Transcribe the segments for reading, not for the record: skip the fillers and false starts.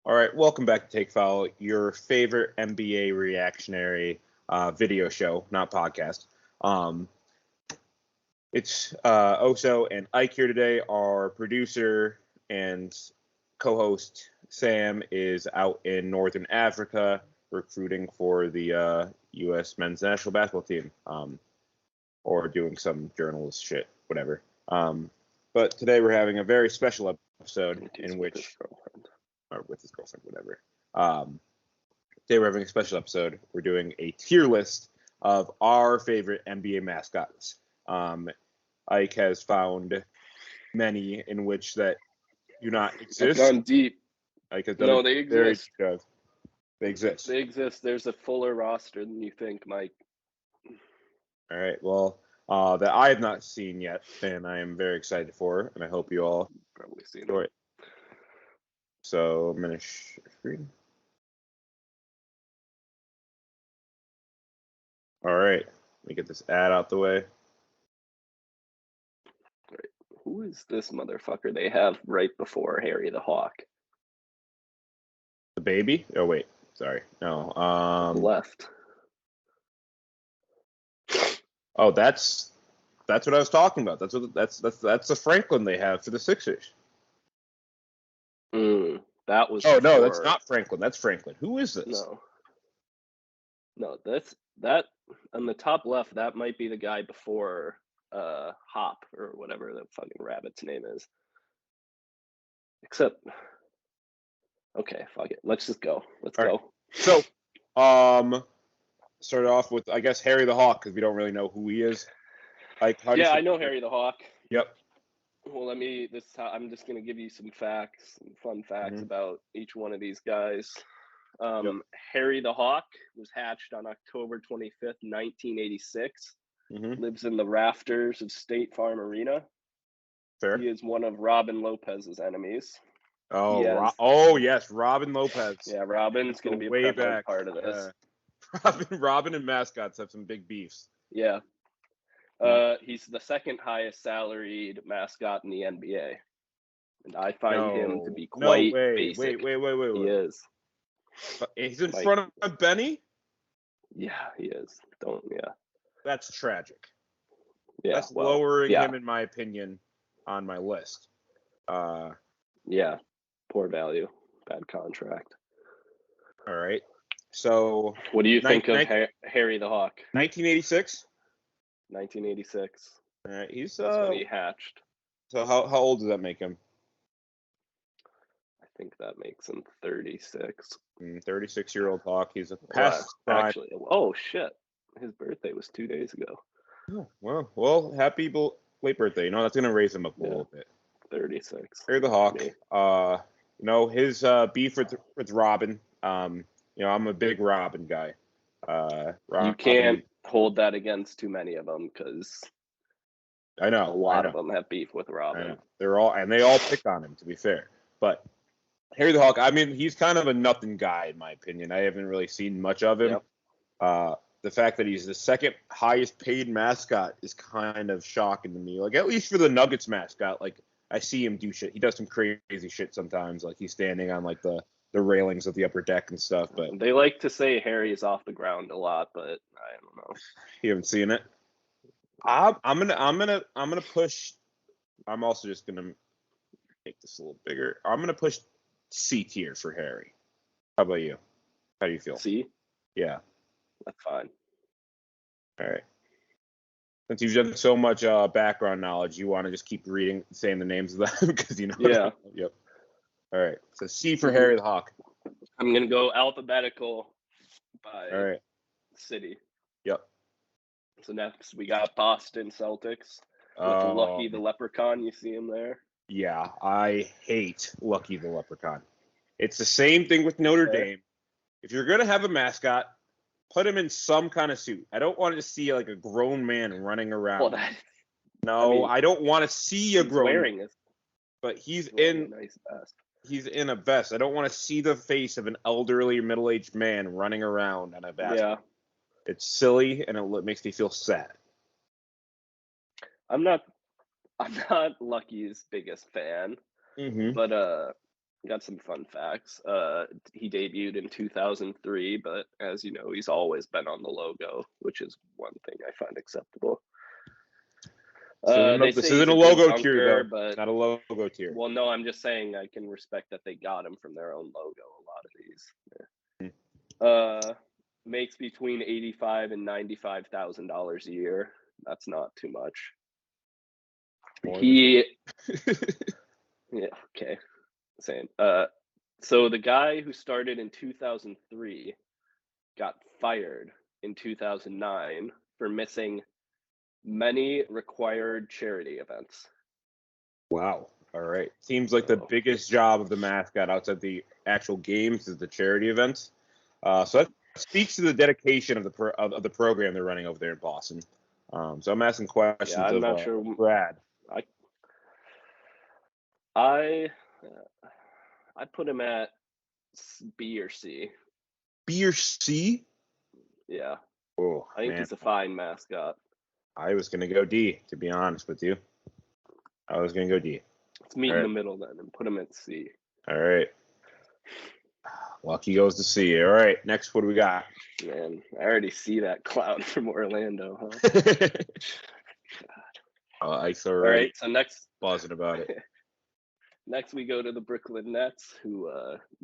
All right, welcome back to Take Foul, your favorite NBA reactionary video show, not podcast. Um, it's Oso and Ike here today. Our producer and co-host Sam is out in Northern Africa recruiting for the U.S. men's national basketball team, or doing some journalist shit, whatever. But today we're having a very special episode in which, or with his girlfriend, whatever. Today we're having a special episode. We're doing a tier list of our favorite NBA mascots. Ike has found many in which that do not I've exist. gone deep. Ike has done No, a they very exist. deep dive. They exist. They exist. There's a fuller roster than you think, Mike. All right. Well, that I have not seen yet, and I am very excited for, and I hope you all Probably seen enjoy it. it. So I'm gonna share screen. All right. Let me get this ad out the way. Who is this motherfucker they have right before Harry the Hawk? The baby? Oh wait, sorry. No. Left. Oh, that's what I was talking about. That's the Franklin they have for the Sixers. That was. Oh no, that's not Franklin. That's Franklin. Who is this? No, that on the top left. That might be the guy before Hop or whatever the fucking rabbit's name is. Except, okay, fuck it. Let's just go. Let's All go. Right. So, start off with I guess Harry the Hawk because we don't really know who he is. I know Harry the Hawk. Yep. Well, I'm just gonna give you some facts, some fun facts about each one of these guys. Harry the Hawk was hatched on October 25th, 1986. Lives in the rafters of State Farm Arena. Fair. He is one of Robin Lopez's enemies. Oh, yes, Robin Lopez. Yeah, Robin's going to be a way back part of this. Robin and Mascots have some big beefs. Yeah. He's the second highest salaried mascot in the NBA. And I find him to be quite basic. Wait. He is. He's in front of Benny? Yeah, he is. That's tragic. Yeah, that's lowering him, in my opinion, on my list. Yeah, poor value, bad contract. All right. So, what do you think of Harry the Hawk? 1986. 1986. All right, he's That's when he hatched. So how old does that make him? I think that makes him 36. 36-year-old Hawk. He's a past actually. Oh shit! His birthday was 2 days ago. Oh, well, happy late birthday. You know, that's gonna raise him up a little bit. 36. Harry the Hawk. His beef with Robin. I'm a big Robin guy. You can't hold that against too many of them because I know a lot of them have beef with Robin. They all pick on him, to be fair. But Harry the Hawk, I mean, he's kind of a nothing guy in my opinion. I haven't really seen much of him. Yep. The fact that he's the second highest paid mascot is kind of shocking to me. Like, at least for the Nuggets mascot, like, I see him do shit. He does some crazy shit sometimes. Like, he's standing on, like, the railings of the upper deck and stuff. But they like to say Harry is off the ground a lot, but I don't know. You haven't seen it? I'm gonna push. I'm also just gonna make this a little bigger. I'm gonna push C tier for Harry. How about you? How do you feel? C? Yeah. That's fine. All right. Since you've done so much background knowledge, you want to just keep saying the names of them because you know. Yeah. Yep. All right. So C for Harry the Hawk. I'm gonna go alphabetical by city. Yep. So next we got Boston Celtics with Lucky the Leprechaun. You see him there? Yeah, I hate Lucky the Leprechaun. It's the same thing with Notre Dame. If you're gonna have a mascot, put him in some kind of suit. I don't want to see like a grown man running around. I don't want to see a grown man. But he's in a nice vest. He's in a vest. I don't want to see the face of an elderly middle-aged man running around on a vest. Yeah. It's silly and it makes me feel sad. I'm not Lucky's biggest fan, but got some fun facts. He debuted in 2003, but as you know, he's always been on the logo, which is one thing I find acceptable. They This say he's isn't a a good logo tier, dunker, though. but Not a logo tier. well, no, I'm just saying I can respect that they got him from their own logo. A lot of these. Yeah. Makes between $85,000 and $95,000 a year. That's not too much. Yeah, okay, same. So the guy who started in 2003 got fired in 2009 for missing many required charity events. Wow. All right. Seems like the biggest job of the mascot outside the actual games is the charity events. So that speaks to the dedication of the program they're running over there in Boston. So I'm asking questions I'm not sure. Brad. I put him at B or C. B or C? Yeah. Oh, I think he's a fine mascot. I was going to go D, to be honest with you. I was going to go D. Let's meet in the middle then and put him at C. All right. Lucky goes to C. All right. Next, what do we got? Man, I already see that clown from Orlando, huh? God. Ike's already. All right, so next. Buzzing about it. Next, we go to the Brooklyn Nets, who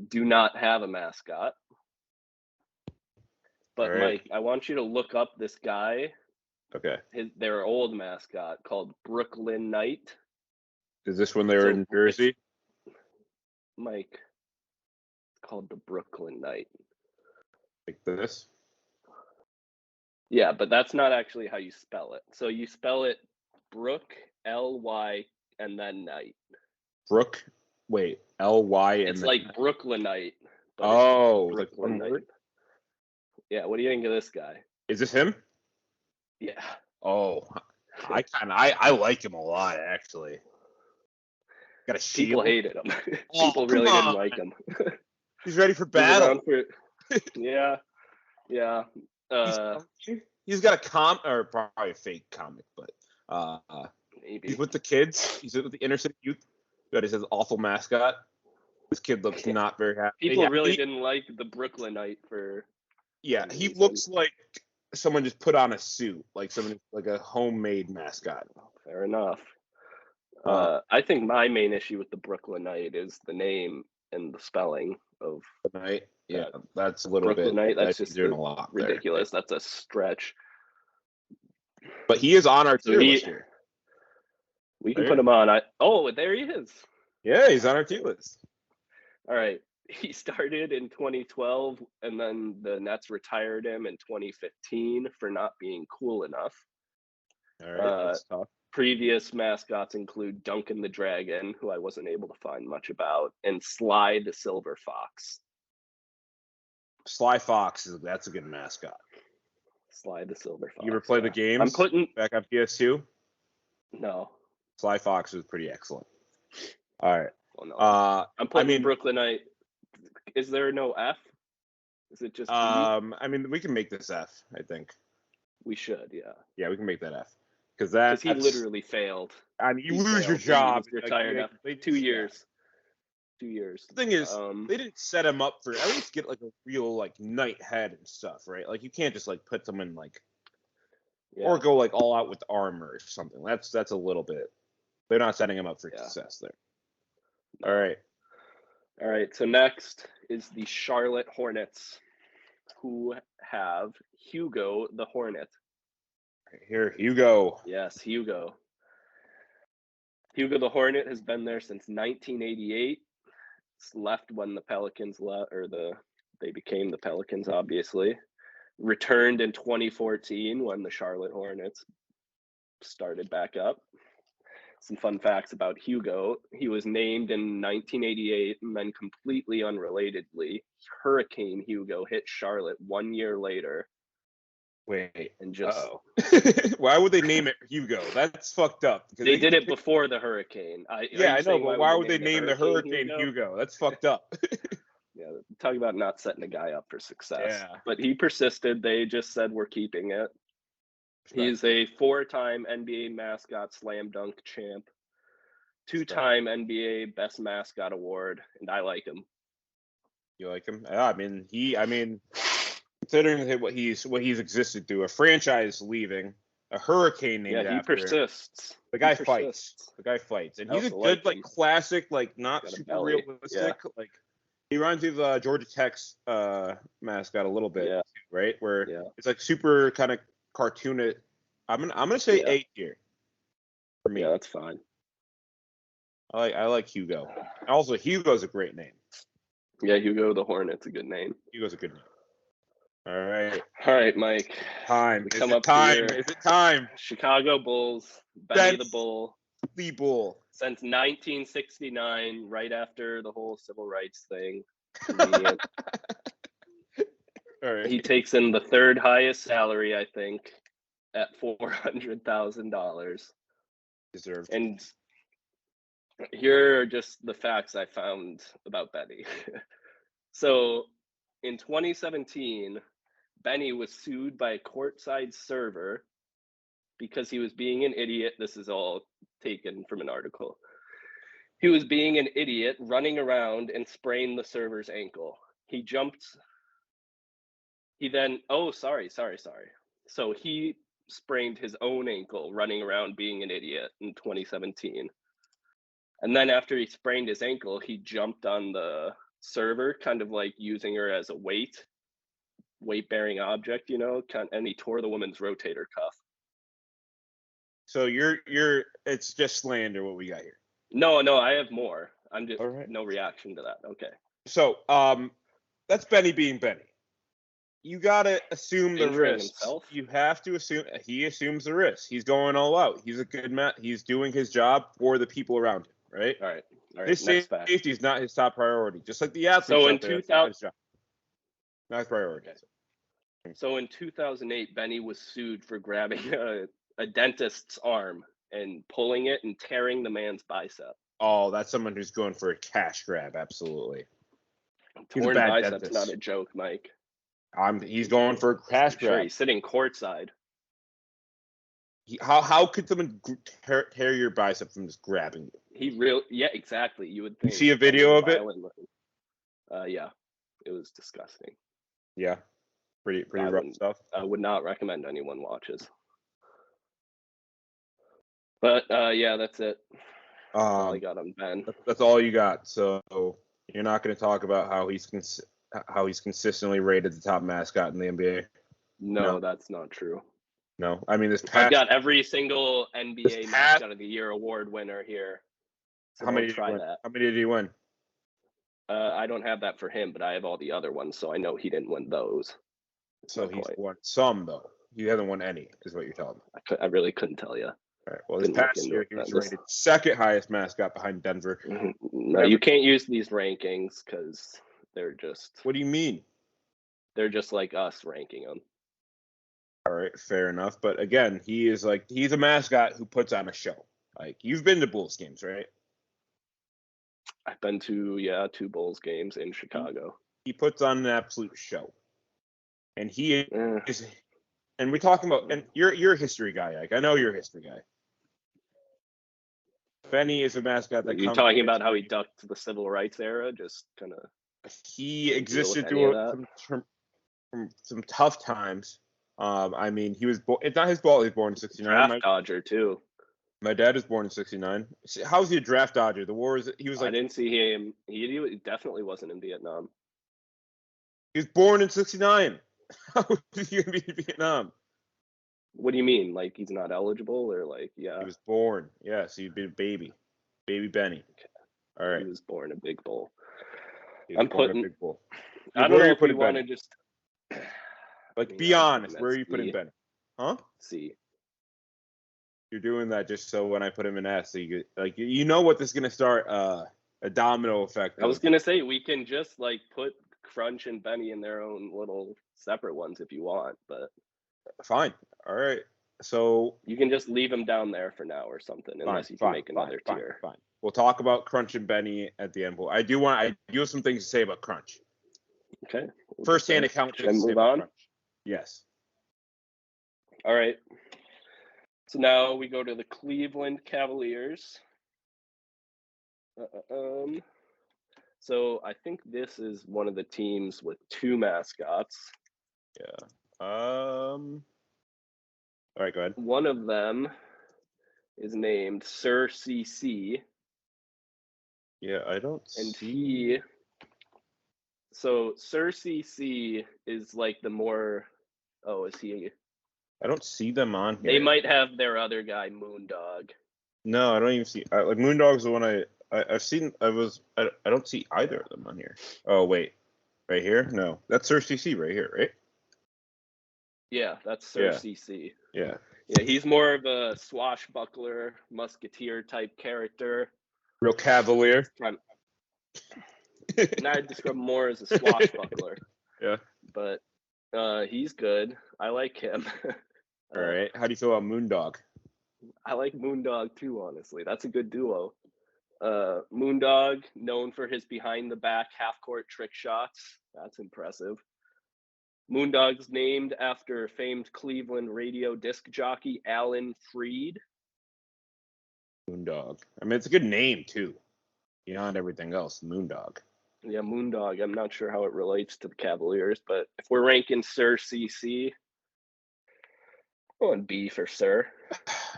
do not have a mascot. But, right. Mike, I want you to look up this guy. Okay. Their old mascot called Brooklyn Knight. Is this when they were in Jersey? Mike, it's called the Brooklyn Knight. Like this? Yeah, but that's not actually how you spell it. So you spell it Brook, L-Y, and then Knight. Brook? Wait, L-Y and it's like Brooklynite. Oh, Brooklyn Knight. Yeah, what do you think of this guy? Is this him? Yeah. Oh, I like him a lot, actually. Got a shield. People hated him. People really didn't like him. He's ready for battle. Yeah. He's got a or probably a fake comic, but maybe he's with the kids. He's with the inner city youth. But he says awful mascot. This kid looks not very happy. People really didn't like the Brooklynite for. Yeah, he looks like someone just put on a suit, like a homemade mascot. Fair enough. I think my main issue with the Brooklynite is the name and the spelling of Knight. Yeah, that's a little bit. That's just doing a lot ridiculous. There. That's a stretch. But he is on our tier list here. We can put him on. There he is. Yeah, he's on our tier list. All right. He started in 2012, and then the Nets retired him in 2015 for not being cool enough. All right, that's tough. Previous mascots include Duncan the Dragon, who I wasn't able to find much about, and Sly the Silver Fox. Sly Fox, that's a good mascot. Sly the Silver Fox. You ever play the games back on PS2? No. Sly Fox was pretty excellent. All right. Well, no. I'm putting Brooklynite. Is there no F? Is it just E? We can make this F, I think. We should, yeah. Yeah, we can make that F. Because he literally failed. You lose your job. Retired after 2 years. 2 years. The thing is, they didn't set him up for at least get like a real like knight head and stuff, right? Like you can't just like put someone or go like all out with armor or something. That's a little bit. They're not setting him up for success there. All right. So next is the Charlotte Hornets, who have Hugo the Hornet. Here, Hugo. Yes, Hugo. Hugo the Hornet has been there since 1988. It's left when the Pelicans they became the Pelicans, obviously. Returned in 2014 when the Charlotte Hornets started back up. Some fun facts about Hugo. He was named in 1988, and then completely unrelatedly, Hurricane Hugo hit Charlotte 1 year later. Wait, and just why would they name it Hugo? That's fucked up. They did it before the hurricane. I know, but why would they name the hurricane Hugo? That's fucked up. Yeah, talking about not setting a guy up for success. Yeah. But he persisted. They just said we're keeping it. He's a 4-time NBA mascot slam dunk champ. 2-time NBA Best Mascot Award, and I like him. You like him? I mean, considering what he's existed through, a franchise leaving, a hurricane named he after him. persists. The guy fights. The guy fights, and he's a good, like classic, like not super realistic. Yeah. Like he reminds me of Georgia Tech's mascot a little bit, too, right? Where it's like super kind of cartoonish. I'm gonna say A here for me. Yeah, that's fine. I like Hugo. Also, Hugo's a great name. Yeah, Hugo the Hornet's a good name. Hugo's a good name. All right, Mike. Time. Is it time? Is it time? Chicago Bulls. Benny the Bull. The Bull. Since 1969, right after the whole civil rights thing. All right. He takes in the third highest salary, I think, at $400,000. Deserved. And here are just the facts I found about Benny. So in 2017, Benny was sued by a courtside server because he was being an idiot. This is all taken from an article. He was being an idiot, running around and sprained the server's ankle. He then, sorry. So he sprained his own ankle running around being an idiot in 2017. And then after he sprained his ankle, he jumped on the server, kind of like using her as a weight-bearing object, and he tore the woman's rotator cuff. So it's just slander what we got here. No, I have more. I'm just no reaction to that. Okay. So that's Benny being Benny. You gotta assume the risk. You have to assume he assumes the risk. He's going all out. He's a good man. He's doing his job for the people around him. Right. All right. His safety is not his top priority. Just like the athletes. So in 2000, not his priority. Okay. So in 2008, Benny was sued for grabbing a dentist's arm and pulling it and tearing the man's bicep. Oh, that's someone who's going for a cash grab. Absolutely. Torn bicep's not a joke, Mike. He's going for a cash grab. Sure, he's sitting courtside. How could someone tear your bicep from just grabbing you? Yeah, exactly. You would think. You see a video of it? Yeah, it was disgusting. Yeah, pretty rough stuff. I would not recommend anyone watches. But yeah, that's it. That's all I got on Ben. That's all you got. So you're not going to talk about how he's consistently rated the top mascot in the NBA? No, that's not true. No, I mean I've got every single NBA Mascot of the Year award winner here. So how many did he win? I don't have that for him, but I have all the other ones, so I know he didn't win those. So he's won some, though. He hasn't won any, is what you're telling me. I really couldn't tell you. All right. Well, this past year, he was rated second highest mascot behind Denver. No, you can't use these rankings because they're just... What do you mean? They're just like us ranking them. All right, fair enough. But again, he's a mascot who puts on a show. Like, you've been to Bulls games, right? I've been to 2 Bulls games in Chicago. He puts on an absolute show. And he is, and we're talking about, and you're a history guy, Ike. I know you're a history guy. Benny is a mascot that you're talking about how he ducked the civil rights era, just kind of. He existed through some tough times. I mean, he was it's not his fault. He was born in '69. Draft dodger too. My dad was born in '69. How was he a draft dodger? The war is. He was like. I didn't see him. He definitely wasn't in Vietnam. He was born in '69. How is he gonna be in Vietnam? What do you mean? Like he's not eligible, or like yeah? He was born. Yes, he'd be a baby Benny. Okay. All right. He was born a big bull. I'm putting. A big bull. I don't know if you want to just. Like, be honest. Where are you putting Benny? Huh? C. You're doing that just so when I put him in S, so you know what this is gonna start a domino effect. I was gonna say we can just like put Crunch and Benny in their own little separate ones if you want, but fine. All right. So you can just leave them down there for now or something, unless you can make another tier. Fine. We'll talk about Crunch and Benny at the end. I do have some things to say about Crunch. Okay. First-hand account. Should I move on? Crunch. Yes. All right. So now we go to the Cleveland Cavaliers. So I think this is one of the teams with 2 mascots. Yeah. All right, go ahead. One of them is named Sir CC. Yeah, I don't And see. So Sir CC is like the more. Oh, is he? I don't see them on They here. might have their other guy, Moondog. No, I don't even see. Like Moondog's the one I've seen. I don't see either of them on here. Oh wait, right here? No, that's Sir CC right here, right? Yeah, that's Sir Yeah. CC. Yeah. Yeah, he's more of a swashbuckler, musketeer type character. Real cavalier. And I'd describe him more as a swashbuckler. Yeah. But he's good. I like him. All right. How do you feel about Moondog? I like Moondog too, honestly. That's a good duo. Moondog, known for his behind the back half court trick shots. That's impressive. Moondog's named after famed Cleveland radio disc jockey Alan Freed. Moondog. I mean, it's a good name too. Beyond everything else, Moondog. Yeah, Moondog. I'm not sure how it relates to the Cavaliers, but if we're ranking Sir CC, I'm going B for Sir.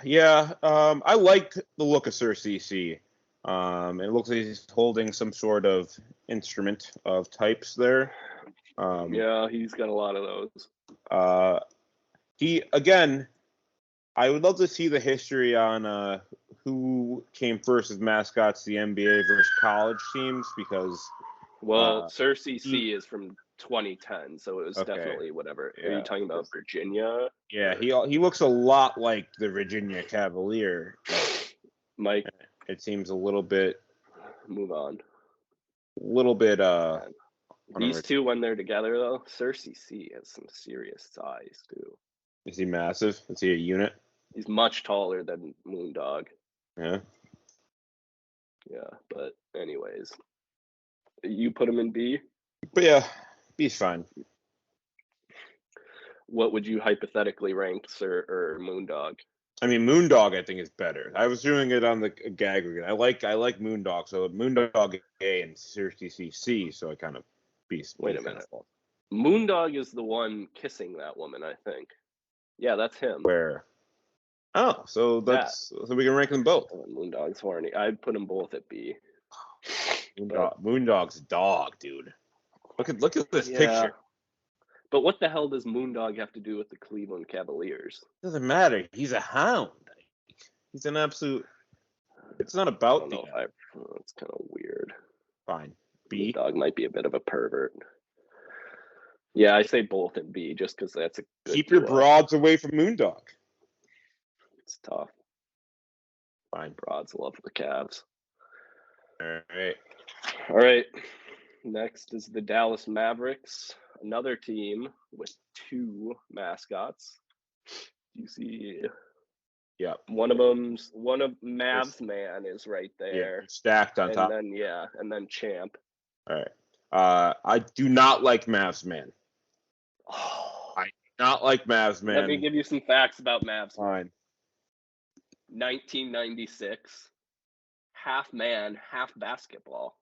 Yeah, I like the look of Sir CC. It looks like he's holding some sort of instrument of types there. Yeah, he's got a lot of those. I would love to see the history on who came first as mascots, the NBA versus college teams, because Sir CC is from 2010, so it was definitely whatever. Yeah, are you talking about Virginia? Yeah, he looks a lot like the Virginia Cavalier. Mike, it seems a little bit. Move on. These two, when they're together, though, Sir CC has some serious size too. Is he massive? Is he a unit? He's much taller than Moondog. Yeah. Yeah, but anyways, you put him in B. But yeah, B's fine. What would you hypothetically rank Sir or Moondog? I mean, Moondog I think is better. I was doing it on the aggregate. I like Moondog, so Moondog A and Sir CC C. So I kind of B. Wait a minute. Moondog is the one kissing that woman, I think. Yeah, that's him. Where? Oh, so so we can rank them both. Moondog's horny. I'd put them both at B. Moondog's dog, dude. Look at this picture. But what the hell does Moondog have to do with the Cleveland Cavaliers? Doesn't matter. He's a hound. He's an absolute. It's not about the. It's kind of weird. Fine. B. Moondog might be a bit of a pervert. Yeah, I say both at B just because that's a good. Keep your broads away from Moondog. It's tough. Fine. Broads love the Cavs. All right. Next is the Dallas Mavericks, another team with 2 mascots. You see, yeah, one of Mavs Man is right there, stacked on top. And then Champ. All right. I do not like Mavs Man. I do not like Mavs Man. Let me give you some facts about Mavs. Fine. 1996, half man, half basketball.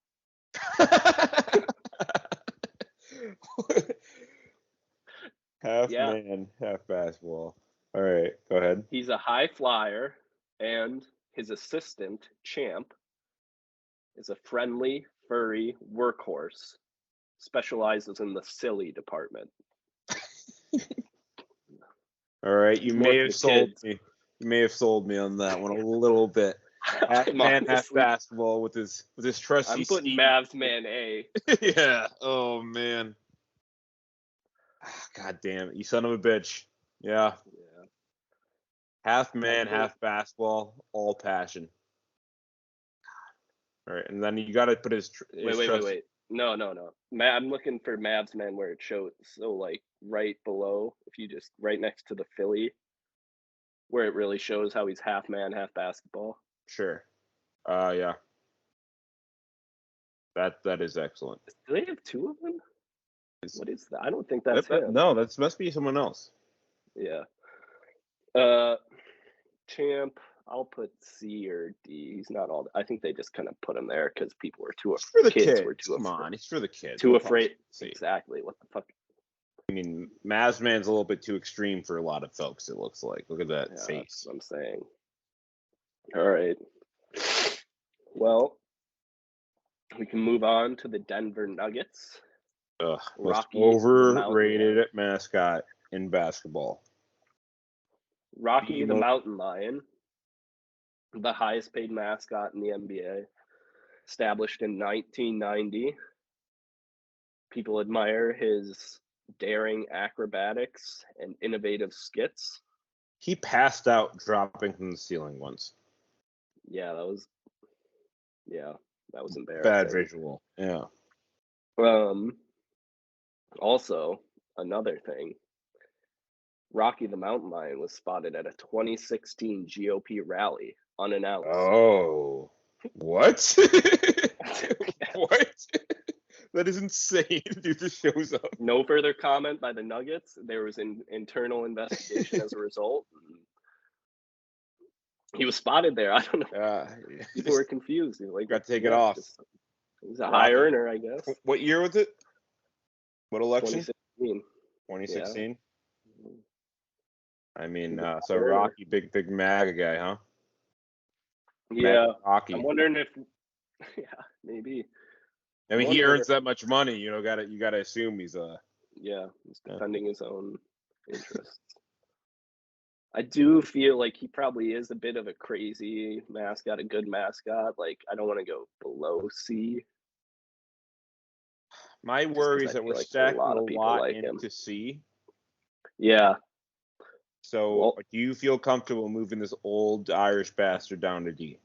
Half man, half basketball. All right, go ahead. He's a high flyer, and his assistant, Champ, is a friendly, furry workhorse. Specializes in the silly department. All right, you may have sold me. You may have sold me on that one a little bit. Half man, half basketball with his trusty. I'm putting Mavs Man A. Yeah. Oh man. God damn it, you son of a bitch. Yeah. Half man, half basketball, all passion. All right, and then you got to put his. Wait. No. I'm looking for Mavs Man where it shows. So like right below, if you just right next to the Philly, where it really shows how he's half man, half basketball. Sure. Yeah. That is excellent. Do they have 2 of them? What is that? I don't think that's him. No, that must be someone else. Yeah. Champ, I'll put C or D. He's not all. I think they just kind of put him there because people were too. It's for the kids kids. were too Come afraid. on, he's for the kids. Too We'll afraid. see. Exactly. What the fuck? I mean, Mazman's a little bit too extreme for a lot of folks. It looks like. Look at that Yeah, face. that's what I'm saying. All right. Well, we can move on to the Denver Nuggets. Ugh, most Rocky overrated mascot in basketball. Rocky the Mountain Lion, the highest paid mascot in the NBA, established in 1990. People admire his daring acrobatics and innovative skits. He passed out dropping from the ceiling once. Yeah, that was embarrassing. Bad visual. Yeah. Also, another thing, Rocky the Mountain Lion was spotted at a 2016 GOP rally unannounced. Oh, what? What? That is insane. Dude just shows up. No further comment by the Nuggets. There was an internal investigation as a result. He was spotted there. I don't know. People were confused. Like, got to take it off. He's a high earner, I guess. What year was it? What election? 2016. 2016. Yeah. I mean, so Rocky, big MAGA guy, huh? Yeah. Rocky. I'm wondering if, yeah, maybe. I mean, he earns that much money, you gotta assume he's he's defending his own interests. I do feel like he probably is a bit of a crazy mascot, a good mascot. Like, I don't want to go below C. My worry is that we're stacking a lot into C. Yeah. So, do you feel comfortable moving this old Irish bastard down to D?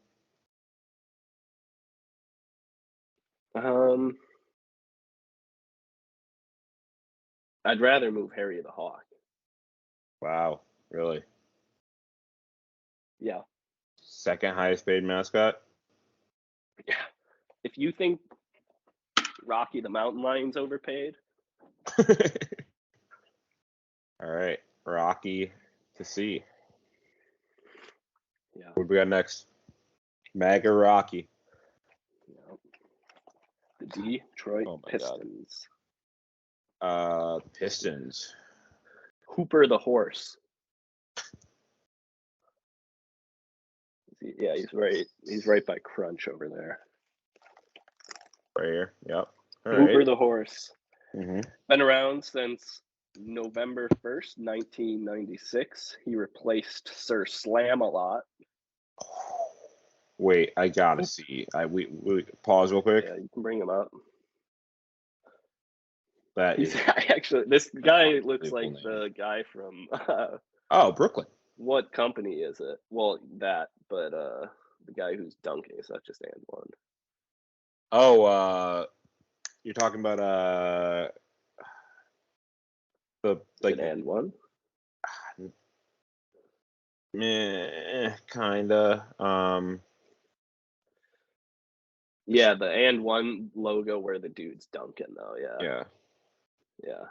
I'd rather move Harry the Hawk. Wow, really? Yeah. Second highest paid mascot? Yeah. If you think Rocky the Mountain Lion's overpaid. All right, Rocky to C. Yeah. What do we got next? MAGA Rocky. Yeah. The Detroit Pistons. Pistons. Hooper the horse. Yeah, he's right by Crunch over there. Right here. Yep. All Hooper the horse. Mm-hmm. Been around since November 1st, 1996. He replaced Sir Slam-A-Lot. Wait, I gotta see. We pause real quick. Yeah, you can bring him up. Actually, this guy looks like the guy from Brooklyn. What company is it? Well, that, but the guy who's dunking, so that's just and one. Oh, you're talking about and one? Kinda. Yeah, the and one logo where the dude's dunking though. Yeah.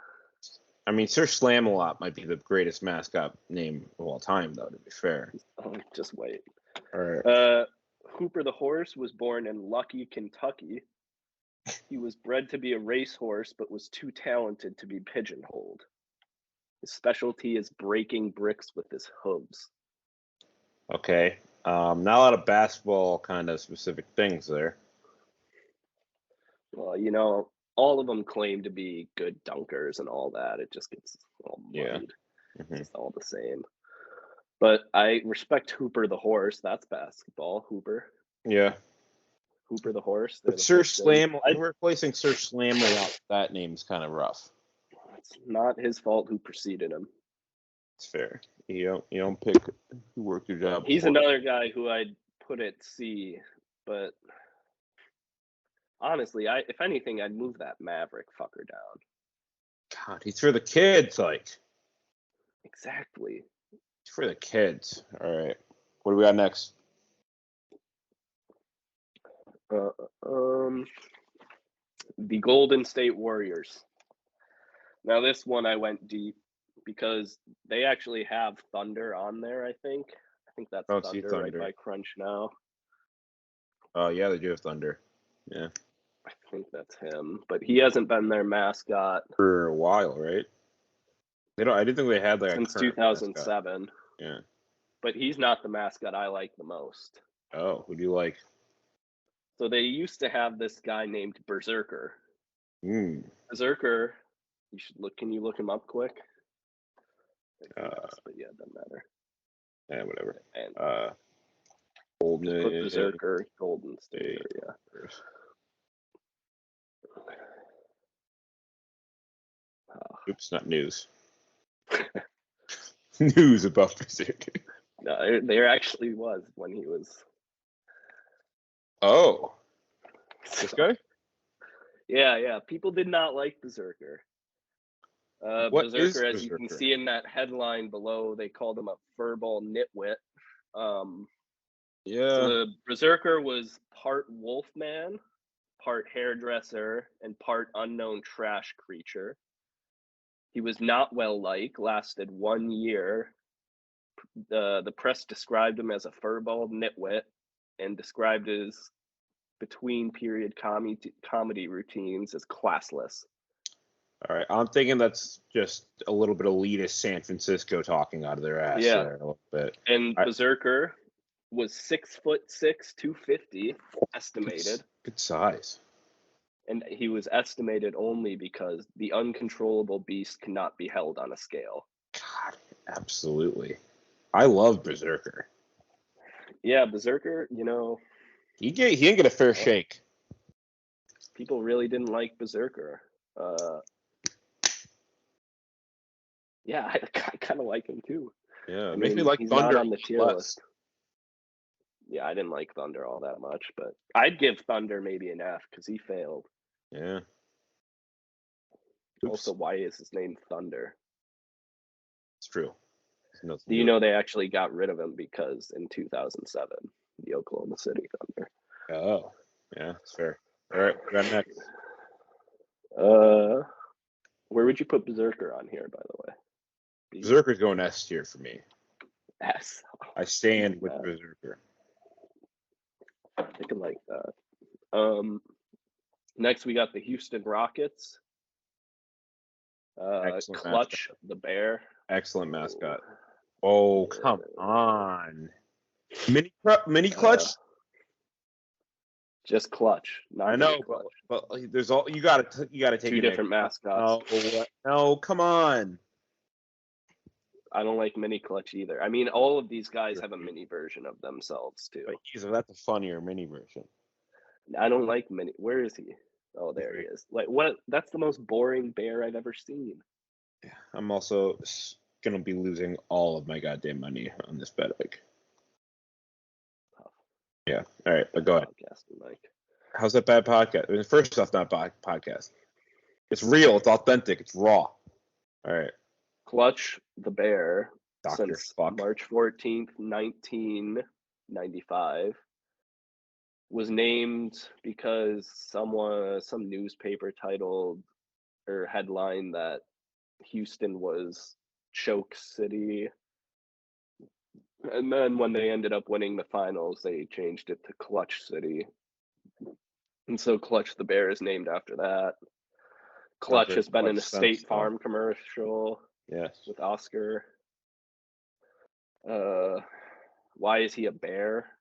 I mean, Sir Slam-A-Lot might be the greatest mascot name of all time, though. To be fair. Oh, just wait. All right. Hooper the horse was born in Lucky, Kentucky. He was bred to be a racehorse, but was too talented to be pigeonholed. His specialty is breaking bricks with his hooves. Okay. Not a lot of basketball kind of specific things there. Well, all of them claim to be good dunkers and all that. It just gets all muddied. Yeah. Mm-hmm. It's just all the same. But I respect Hooper the horse. That's basketball. Hooper. Yeah. Hooper the horse. But Sir Slam, we're replacing Sir Slam-A-Lot. That name's kind of rough. It's not his fault who preceded him. It's fair. You don't pick who worked your job. He's another guy who I'd put at C, but honestly, if anything, I'd move that Maverick fucker down. God, he's for the kids, like. Exactly. He's for the kids. All right. What do we got next? The Golden State Warriors. Now, this one I went deep because they actually have Thunder on there, I think. I think that's I don't see Thunder right Thunder. by Crunch now. Oh, yeah, they do have Thunder. Yeah. I think that's him, but he hasn't been their mascot For a while, right? I didn't think they had like since a current mascot. 2007. Yeah. But he's not the mascot I like the most. Oh, who do you like? So they used to have this guy named Berserker. Berserker, you should look. Can you look him up quick? But yeah, it doesn't matter. Yeah, whatever. And Golden put Berserker, Golden State area. Oops, not news. News about Berserker. No, there actually was when he was. Oh, this guy? Yeah. People did not like Berserker. What is Berserker, as Berserker? you can see in that headline below, they called him a furball nitwit. Yeah. So the Berserker was part wolfman, part hairdresser, and part unknown trash creature. He was not well liked, lasted 1 year. The press described him as a furball nitwit and described his between period comedy routines as classless. All right, I'm thinking that's just a little bit elitist San Francisco talking out of their ass there a little bit. And Berserker was 6'6", 250 estimated. Good size. And he was estimated only because the uncontrollable beast cannot be held on a scale. God, absolutely. I love Berserker. Yeah, Berserker, he didn't get a fair shake. People really didn't like Berserker. Yeah, I kind of like him too. Yeah, it makes me like he's Thunder not on the tier less. list. Yeah, I didn't like Thunder all that much, but I'd give Thunder maybe an F because he failed. Yeah. Also, why is his name Thunder? It's true. Do you know they actually got rid of him because in 2007, the Oklahoma City Thunder. Oh, yeah, that's fair. All right, we got next. Where would you put Berserker on here, by the way? Berserker's going S tier for me. S. I stand with Berserker. I can like that. Next, we got the Houston Rockets. Clutch, mascot. The bear. Excellent mascot. Oh, come on. Mini Clutch? Just Clutch. I know, but there's you gotta take two different mascots. No, come on. I don't like Mini Clutch either. I mean, all of these guys have a mini version of themselves too. But that's a funnier mini version. I don't like Mini. Where is he? Oh, there he is. Like, what? That's the most boring bear I've ever seen. Yeah, I'm also gonna be losing all of my goddamn money on this bet. Yeah. All right, but go ahead. Mike. How's that bad podcast? I mean, first off, not bad podcast. It's real. It's authentic. It's raw. All right. Clutch the bear Dr. since Fuck. March 14th, 1995 was named because some newspaper titled or headline that Houston was Choke City. And then when they ended up winning the finals, they changed it to Clutch City. And so Clutch the Bear is named after that. Clutch has been in a State Farm commercial. Yes. With Oscar. Why is he a bear?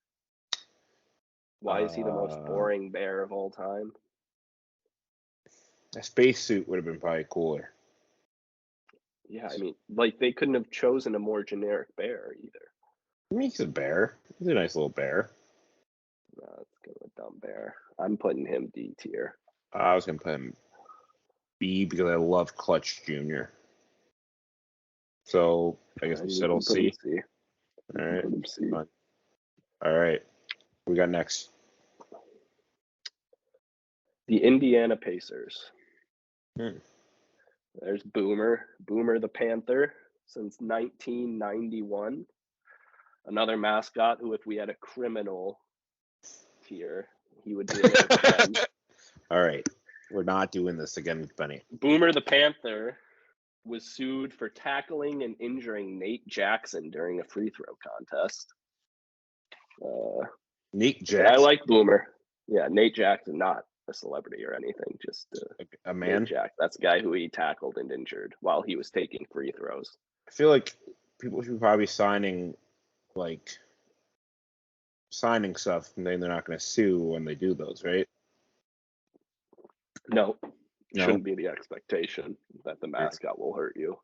Why is he the most boring bear of all time? A spacesuit would have been probably cooler. Yeah, I mean, like, they couldn't have chosen a more generic bear either. I mean, he's a bear. He's a nice little bear. No, it's kind of a dumb bear. I'm putting him D tier. I was going to put him B because I love Clutch Jr. So, I guess we settle C. All right. Fine. All right. We got next. The Indiana Pacers. There's Boomer the Panther since 1991. Another mascot who, if we had a criminal tier, he would be in there. All right. We're not doing this again, Benny. Boomer the Panther was sued for tackling and injuring Nate Jackson during a free throw contest. Nate But I Jackson, like Boomer. Yeah, Nate Jackson, not a celebrity or anything, just a man. Nate Jack. That's the guy who he tackled and injured while he was taking free throws. I feel like people should probably signing stuff, and then they're not going to sue when they do those, right? No, No? shouldn't be the expectation that the mascot will hurt you.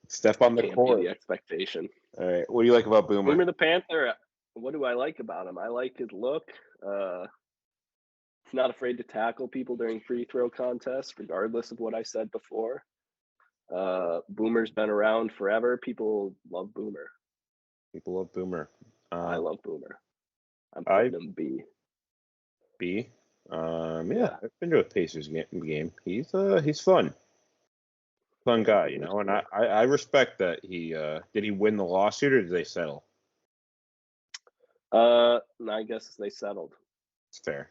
Step on the Can't court. be the expectation. All right. What do you like about Boomer? Boomer the Panther. What do I like about him? I like his look. He's not afraid to tackle people during free throw contests, regardless of what I said before. Boomer's been around forever. People love Boomer. People love Boomer. I love Boomer. I'm putting him B. B. Yeah, I've been to a Pacers game. He's fun. Fun guy, you know, and I respect that he did he win the lawsuit or did they settle? I guess they settled. It's fair.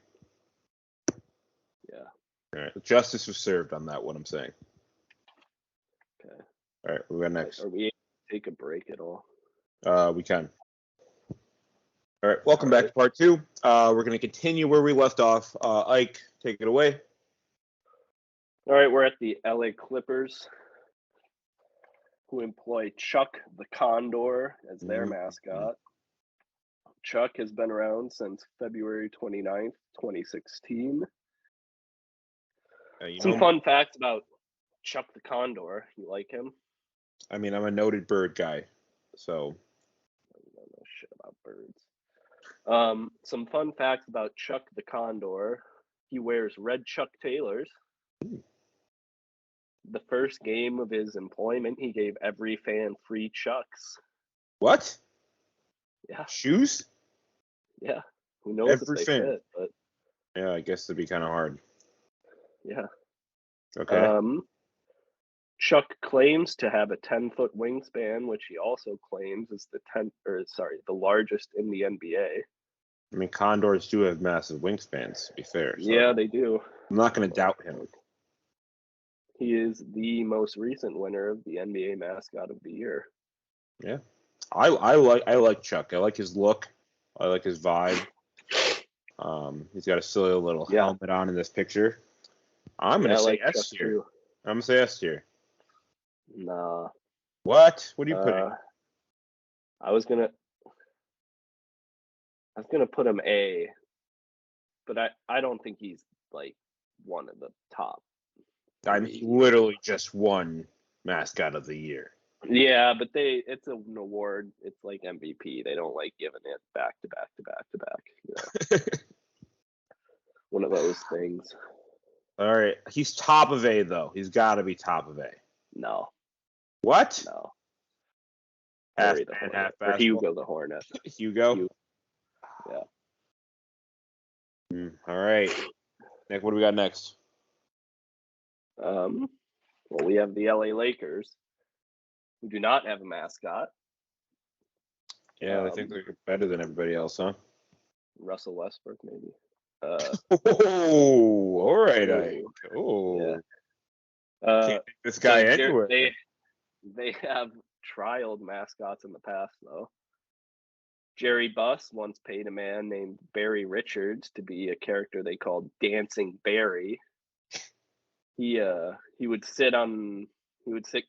Yeah. All right. Justice was served on that, what I'm saying. Okay. All right, we got next. Are we able to take a break at all? We can. All right, welcome back to part 2. We're going to continue where we left off. Ike, take it away. All right, we're at the LA Clippers, who employ Chuck the Condor as their mascot. Chuck has been around since February 29th, 2016. Some fun facts about Chuck the Condor. You like him? I mean, I'm a noted bird guy, so. I don't know shit about birds. Some fun facts about Chuck the Condor. He wears red Chuck Taylors. The first game of his employment, he gave every fan free Chucks. What? Yeah. Shoes? Yeah. Who knows if they fit, but yeah, I guess it'd be kind of hard. Yeah. Okay. Chuck claims to have a 10-foot wingspan, which he also claims is the largest in the NBA. I mean, condors do have massive wingspans, to be fair. So yeah, they do. I'm not going to doubt him. He is the most recent winner of the NBA Mascot of the Year. Yeah. I like Chuck. I like his look. I like his vibe. He's got a silly little helmet on in this picture. I'm going to say S tier. I'm going to say S tier. Nah. What? What are you putting? I was gonna put him A, but I don't think he's like one of the top. I mean, he literally just won Mascot of the Year. Yeah, but it's an award. It's like MVP. They don't like giving it back to back to back to back. You know? One of those things. All right. He's top of A, though. He's got to be top of A. No. What? No. Half Harry the man, Hornet. half Or Hugo the Hornet. Hugo? Yeah. All right. Nick, what do we got next? Well, we have the LA Lakers, who do not have a mascot. Yeah, I think they're better than everybody else, huh? Russell Westbrook, maybe. Oh, all right, Ike. Oh. Yeah. Can't take this guy anywhere. They have trialed mascots in the past, though. Jerry Buss once paid a man named Barry Richards to be a character they called Dancing Barry. He would sit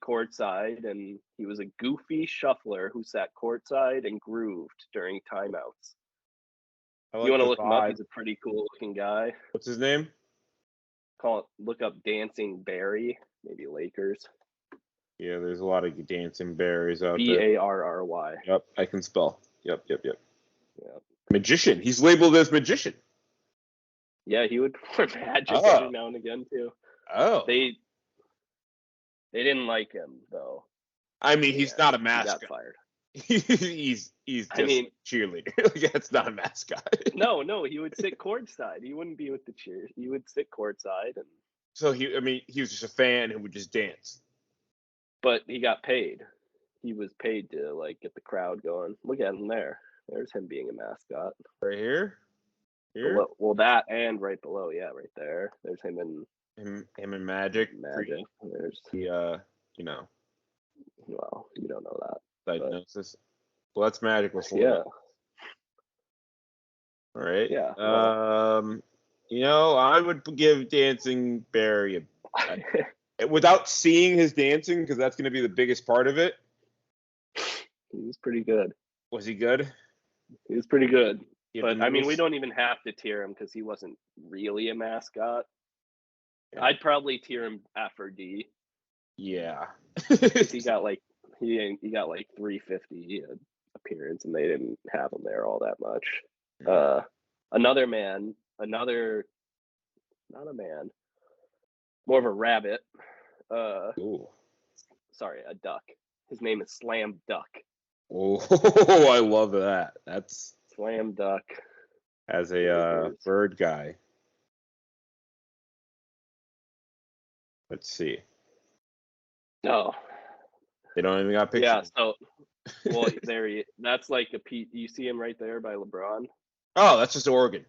courtside, and he was a goofy shuffler who sat courtside and grooved during timeouts. Like you want to look him up? He's a pretty cool looking guy. What's his name? Look up Dancing Barry, maybe Lakers. Yeah, there's a lot of dancing berries out there. there. Barry. Yep, I can spell. Yep. Yeah. Magician. He's labeled as magician. Yeah, he would perform magic every now and again too. Oh. They didn't like him though. I mean, he's not a mascot. He got fired. he's just a cheerleader. It's not a mascot. No, he would sit courtside. He wouldn't be with the cheers. He would sit courtside and. So he was just a fan who would just dance. But he got paid. He was paid to like get the crowd going. Look at him there. There's him being a mascot. Right here. Well, that and right below. Yeah, right there. There's him and Magic. There's the Well, you don't know that. Diagnosis. Well, that's Magic before. Yeah. All right. Yeah. I would give Dancing Bear without seeing his dancing, because that's going to be the biggest part of it. He was pretty good. Was he good? He was pretty good. But I mean, we moves? don't even have to tier him because he wasn't really a mascot. Yeah. I'd probably tier him F or D. Yeah. 'Cause he got like 350 appearance, and they didn't have him there all that much. Another man, not a man, more of a rabbit. Ooh. Sorry, a duck. His name is Slam Duck. Oh, I love that. That's Slam Duck. as a bird guy. Let's see. No. They don't even got pictures. Yeah, so that's like a P. You see him right there by LeBron? Oh, that's just Oregon.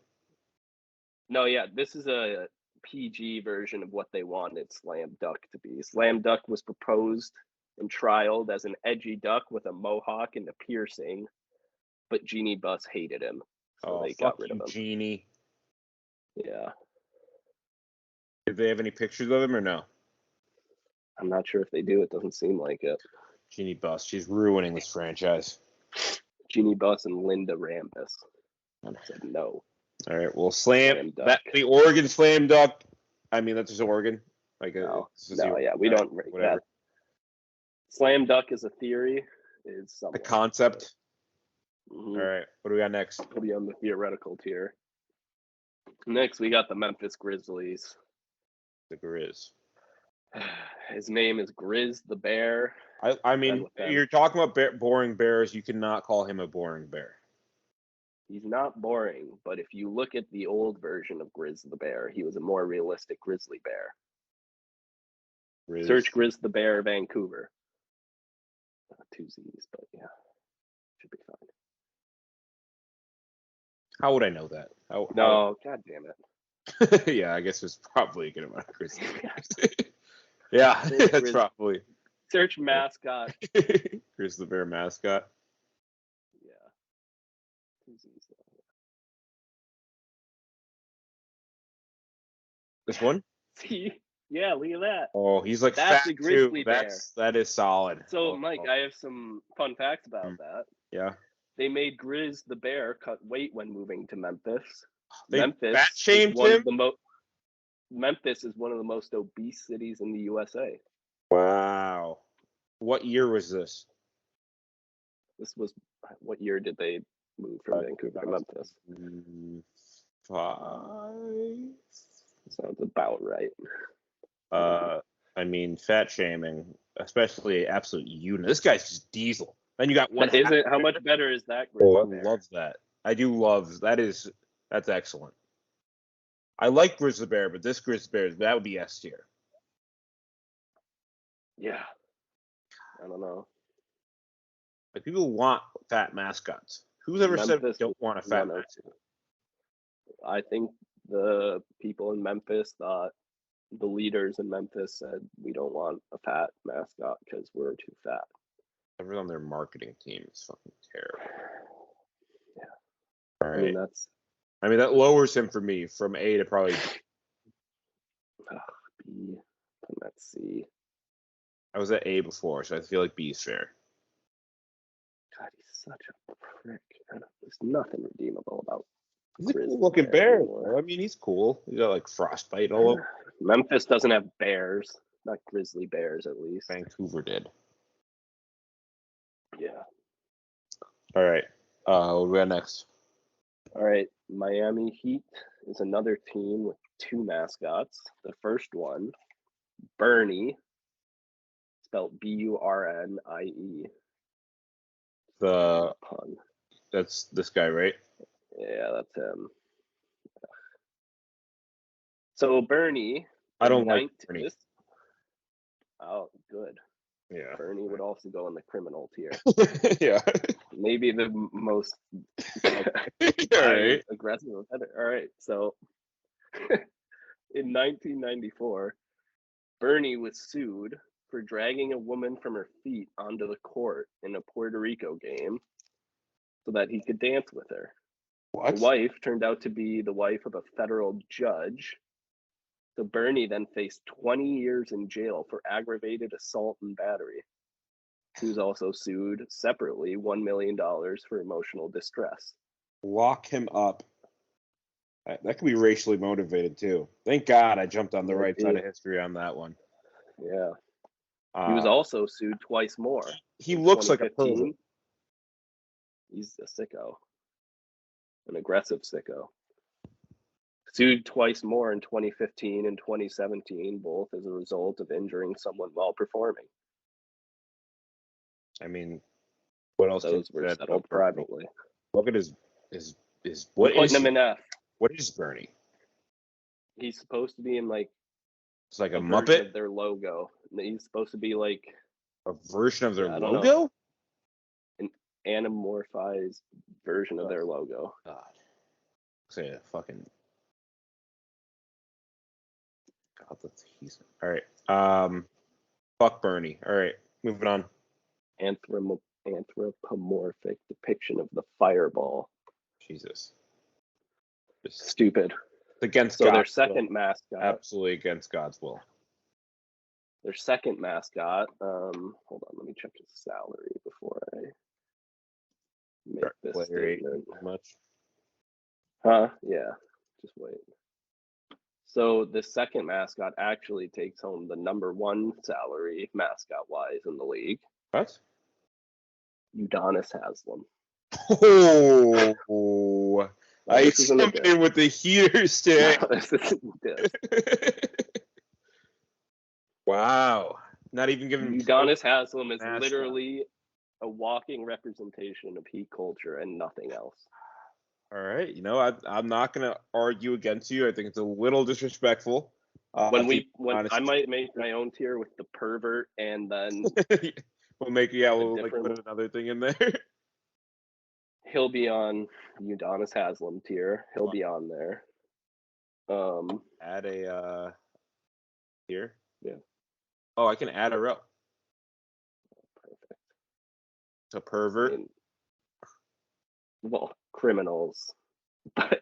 No, yeah, this is a PG version of what they wanted Slam Duck to be. Slam Duck was proposed and trialed as an edgy duck with a mohawk and a piercing, but Jeannie Buss hated him, so they got rid of him. Jeannie. Yeah. Did they have any pictures of him or no? I'm not sure if they do. It doesn't seem like it. Jeannie Buss, she's ruining this franchise. Jeannie Buss and Linda Rambis said no. All right, well, the Oregon Slam Duck. I mean, that's just Oregon. Like we don't rate that. Slam Duck is a theory. Is a concept. Mm-hmm. All right, what do we got next? We'll be on the theoretical tier. Next, we got the Memphis Grizzlies. The Grizz. His name is Grizz the Bear. I mean, you're talking about boring bears. You cannot call him a boring bear. He's not boring, but if you look at the old version of Grizz the Bear, he was a more realistic grizzly bear. Search Grizz the Bear Vancouver. 2 Z's, but yeah, should be fine. How would I know that? God damn it. Yeah, I guess it's probably a good amount of grizzly bears. Yeah, that's probably. Search mascot. Grizz the Bear mascot. Yeah. 2 Z's. This one? See? Yeah, look at that. Oh, he's like that's fat a grizzly too. bear. That is solid. So, Mike, I have some fun facts about that. Yeah. They made Grizz the Bear cut weight when moving to Memphis. Fat shamed him? Memphis is one of the most obese cities in the USA. Wow. What year was this? What year did they move from Vancouver to Memphis? 5. Sounds about right. I mean, fat shaming, especially absolute unit. This guy's just diesel. Then you got one. How much better is that? Oh, I love that. I do love that. That's excellent. I like Grizzly Bear, but this Grizzly Bear, that would be S tier. Yeah. I don't know. Like, people want fat mascots. Who's ever said we don't want a fat mascot? I think the people in Memphis thought, the leaders in Memphis said, we don't want a fat mascot because we're too fat. Everyone on their marketing team is fucking terrible. Yeah. All right. I mean, that lowers him for me from A to probably B. Let's see. I was at A before, so I feel like B is fair. God, he's such a prick. There's nothing redeemable about. He's a cool looking bear. I mean, he's cool. He's got like frostbite all over. Memphis doesn't have bears, not grizzly bears at least. Vancouver did. Yeah. All right. What do we got next? All right. Miami Heat is another team with 2 mascots. The first one, Bernie, spelled Burnie. Pun. That's this guy, right? Yeah, that's him. So Bernie. I don't like Bernie. Oh, good. Yeah. Bernie would also go in the criminal tier. Yeah. Maybe the most aggressive offender. All right. So in 1994, Bernie was sued for dragging a woman from her feet onto the court in a Puerto Rico game so that he could dance with her. What? The wife turned out to be the wife of a federal judge. So Bernie then faced 20 years in jail for aggravated assault and battery. He was also sued separately $1 million for emotional distress. Lock him up. That could be racially motivated too. Thank God I jumped on the right side of history on that one. Yeah. He was also sued twice more. He looks like a pervert. He's a sicko. An aggressive sicko. Sued twice more in 2015 and 2017, both as a result of injuring someone while performing. I mean, what else? Those were settled privately. Look at his what is him in F? What is Bernie? He's supposed to be in like it's like a Muppet of their logo. He's supposed to be like a version of their logo. An anamorphized version of their logo. God, say a fucking. God, he's all right. Fuck Bernie. All right, moving on. Anthropomorphic depiction of the fireball. Jesus. Just stupid. Against so God's their second will. Mascot. Absolutely against God's will. Their second mascot. Hold on, let me check his salary before I make this statement. Much? Huh? Yeah. Just wait. So the second mascot actually takes home the #1 salary mascot-wise in the league. What? Udonis Haslam. Oh, I jumped in with the heater stick. No, this isn't good. Wow. Not even giving Udonis Haslam is literally a walking representation of heat culture and nothing else. All right. You know, I'm not going to argue against you. I think it's a little disrespectful. When I might make my own tier with the pervert, and then we'll put another thing in there. He'll be on Udonis Haslam tier. He'll be on there. Add a tier. Yeah. Oh, I can add a row. Perfect. It's a pervert. Well, criminals, but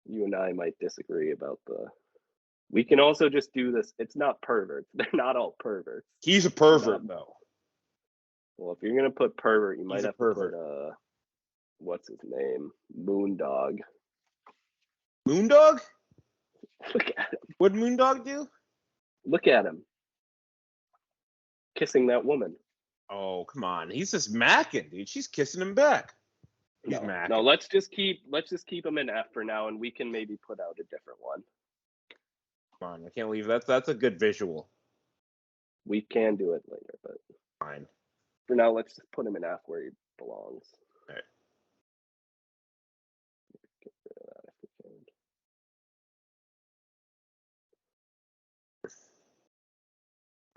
you and I might disagree about the. We can also just do this. It's not perverts. They're not all perverts. He's a pervert, though. Well, if you're gonna put pervert, you might have to put what's his name? Moondog. Moondog? Look at him. What'd Moondog do? Look at him. Kissing that woman. Oh, come on. He's just macking, dude. She's kissing him back. He's macking. No, let's just keep him in F for now, and we can maybe put out a different one. Come on, I can't leave that. That's a good visual. We can do it later, but fine. For now, let's just put him in F where he belongs. All right. Get rid of that if we can.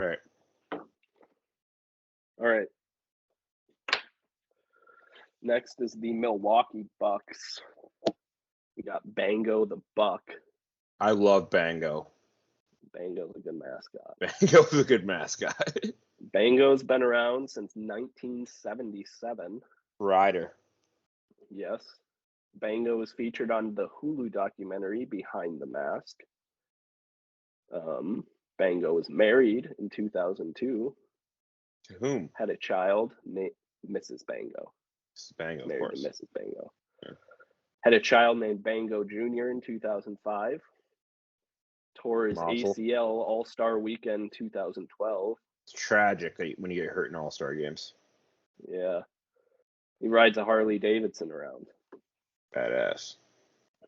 All right. All right. Next is the Milwaukee Bucks. We got Bango the Buck. I love Bango. Bango's a good mascot. Bango's a good mascot. Bango's been around since 1977. Rider. Yes. Bango was featured on the Hulu documentary Behind the Mask. Bango was married in 2002. To whom? Had a child named Mrs. Bango. Mrs. Bango, married of course. to Mrs. Bango. Yeah. Had a child named Bango Jr. in 2005. Tore his ACL All-Star Weekend 2012. It's tragic when you get hurt in All-Star games. Yeah. He rides a Harley Davidson around. Badass.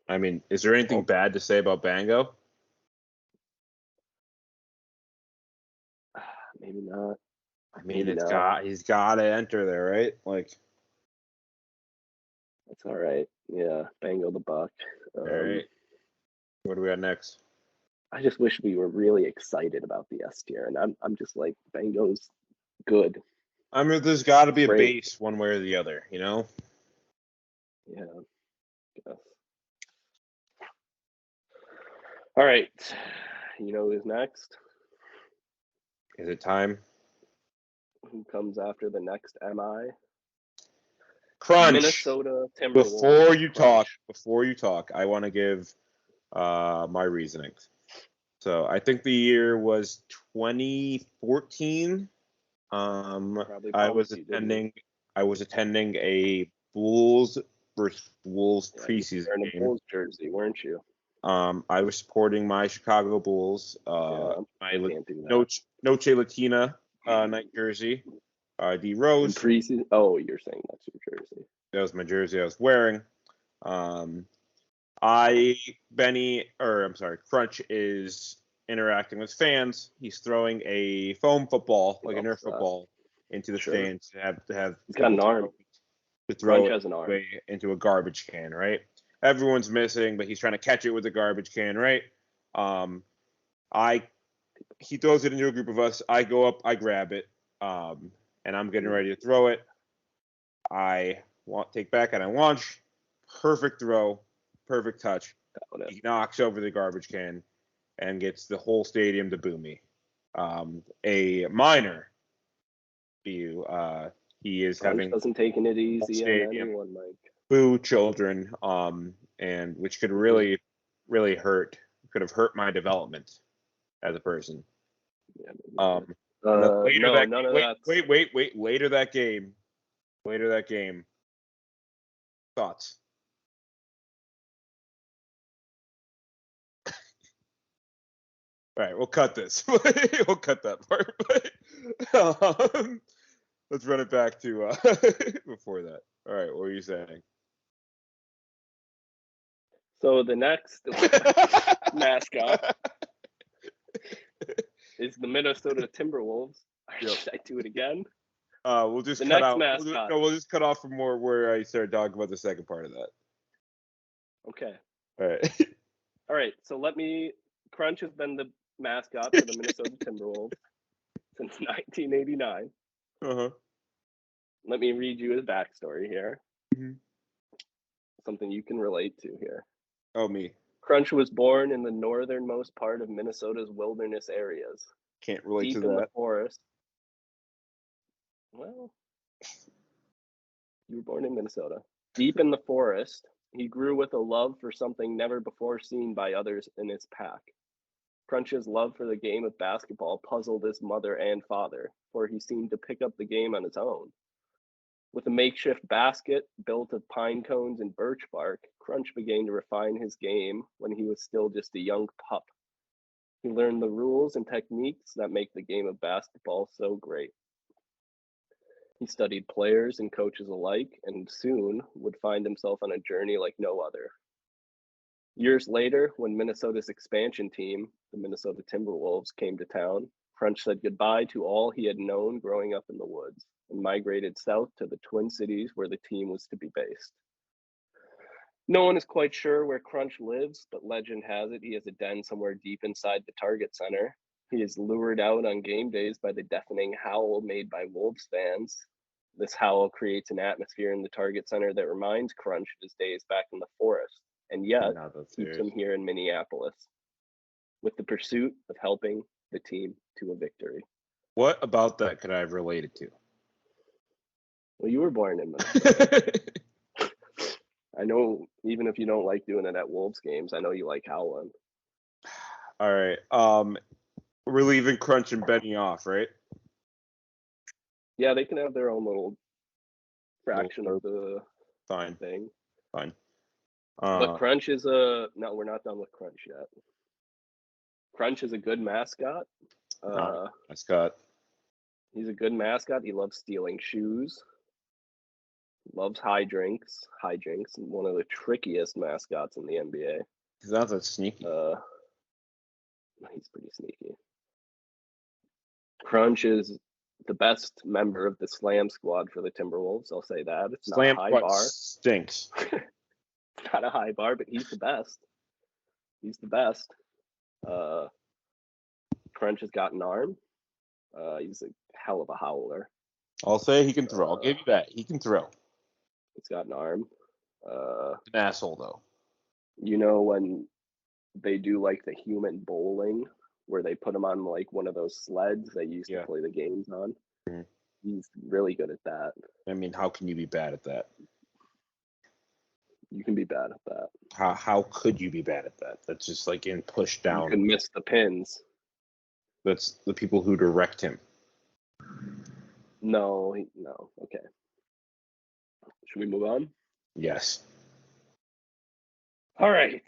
I mean, is there anything bad to say about Bango? Maybe not. I mean, he's got to enter there, right? Like, that's all right. Yeah, Bango the Buck. All right. What do we got next? I just wish we were really excited about the S tier, and I'm just like, Bango's good. I mean, there's got to be a base one way or the other, you know? Yeah. Guess. All right. You know who's next? Is it time? Who comes after the next MI? Crunch. Minnesota Timberwolves. Before you talk, I want to give my reasonings. So I think the year was 2014. I was attending a Bulls versus Wolves preseason You're in a game. Bulls jersey, weren't you? I was supporting my Chicago Bulls. My Noche Latina night jersey. D Rose. Preseason. Oh, you're saying that's your jersey. That was my jersey I was wearing. Crunch is interacting with fans. He's throwing a foam football, like a Nerf football, into the stands to have He's got an arm. To throw it into a garbage can, right? Everyone's missing, but he's trying to catch it with a garbage can, right? He throws it into a group of us. I go up, I grab it, and I'm getting ready to throw it. I take back and I launch. Perfect throw, perfect touch. He knocks over the garbage can and gets the whole stadium to boo me. A minor view. He is doesn't taking it easy on anyone, Mike. Boo children, and which could really hurt. Could have hurt my development as a person. Yeah, Later that game. Thoughts? All right, we'll cut this. We'll cut that part. Let's run it back to before that. All right, what were you saying? So the next mascot is the Minnesota Timberwolves. Should I do it again? We'll just cut out. We'll just cut off from where I started talking about the second part of that. Okay. All right. All right. So Crunch has been the mascot for the Minnesota Timberwolves since 1989. Uh-huh. Let me read you his backstory here. Mm-hmm. Something you can relate to here. Oh, me. Crunch was born in the northernmost part of Minnesota's wilderness areas. Can't relate to that. Deep in the forest. Well, you were born in Minnesota. Deep in the forest, he grew with a love for something never before seen by others in his pack. Crunch's love for the game of basketball puzzled his mother and father, for he seemed to pick up the game on his own. With a makeshift basket built of pine cones and birch bark, Crunch began to refine his game when he was still just a young pup. He learned the rules and techniques that make the game of basketball so great. He studied players and coaches alike, and soon would find himself on a journey like no other. Years later, when Minnesota's expansion team, the Minnesota Timberwolves, came to town, Crunch said goodbye to all he had known growing up in the woods and migrated south to the Twin Cities where the team was to be based. No one is quite sure where Crunch lives, but legend has it he has a den somewhere deep inside the Target Center. He is lured out on game days by the deafening howl made by Wolves fans. This howl creates an atmosphere in the Target Center that reminds Crunch of his days back in the forest, and yet keeps him here in Minneapolis with the pursuit of helping the team to a victory. What about that could I have related to? Well, you were born in Minnesota. I know, even if you don't like doing it at Wolves games, I know you like howling. All right. We're leaving Crunch and Benny off, right? Yeah, they can have their own little fraction of the thing. Fine. But Crunch is no, we're not done with Crunch yet. Crunch is a good mascot. Mascot. He's a good mascot. He loves stealing shoes. Loves hijinks, and one of the trickiest mascots in the NBA. He's not that sneaky. He's pretty sneaky. Crunch is the best member of the Slam squad for the Timberwolves. I'll say that. It's not a high bar. Stinks. It's not a high bar, but he's the best. He's the best. Crunch has got an arm. He's a hell of a howler. I'll say he can throw. I'll give you that. He can throw. He's got an arm. An asshole, though. You know when they do like the human bowling, where they put him on like one of those sleds they used to play the games on? Mm-hmm. He's really good at that. I mean, how can you be bad at that? You can be bad at that. How could you be bad at that? That's just like getting pushed down. You can miss the pins. That's the people who direct him. No. Okay. Should we move on? Yes. All right.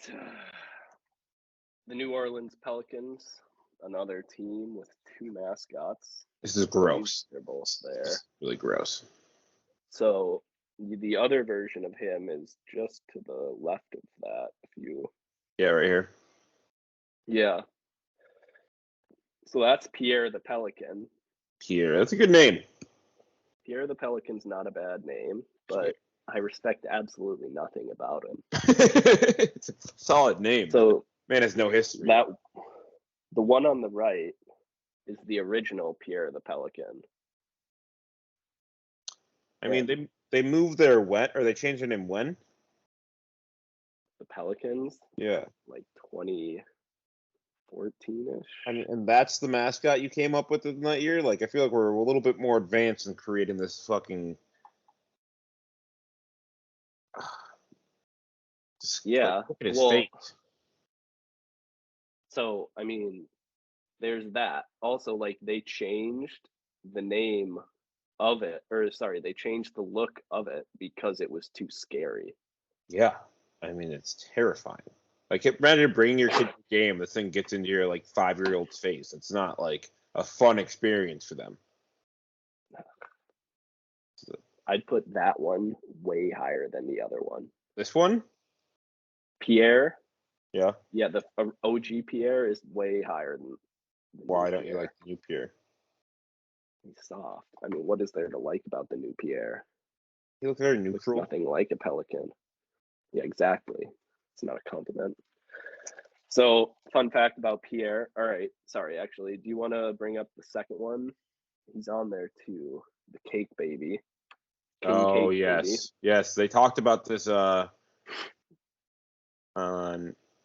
The New Orleans Pelicans, another team with two mascots. This is gross. They're both there. This is really gross. So the other version of him is just to the left of that. Yeah, right here. Yeah. So that's Pierre the Pelican. Pierre, that's a good name. Pierre the Pelican's not a bad name, but I respect absolutely nothing about him. It's a solid name. So man has no history. The one on the right is the original Pierre the Pelican. I mean, they moved their when, or they changed their name when? The Pelicans? Yeah. Like 2014-ish. I mean, and that's the mascot you came up with in that year? Like, I feel like we're a little bit more advanced in creating this fucking... Yeah. Look at his face. So, I mean, there's that. Also, like, they changed the name of it, they changed the look of it because it was too scary. Yeah. I mean, it's terrifying. Like, imagine bringing your kid to the game, this thing gets into your, like, 5-year-old's face. It's not, like, a fun experience for them. I'd put that one way higher than the other one. This one? Pierre? Yeah. Yeah, the OG Pierre is way higher than Why don't you like the new Pierre? He's soft. I mean, what is there to like about the new Pierre? He looks very neutral. Nothing like a pelican. Yeah, exactly. It's not a compliment. So, fun fact about Pierre. All right, sorry, actually. Do you want to bring up the second one? He's on there too. The cake baby. Oh, Cake yes. Baby. Yes, they talked about this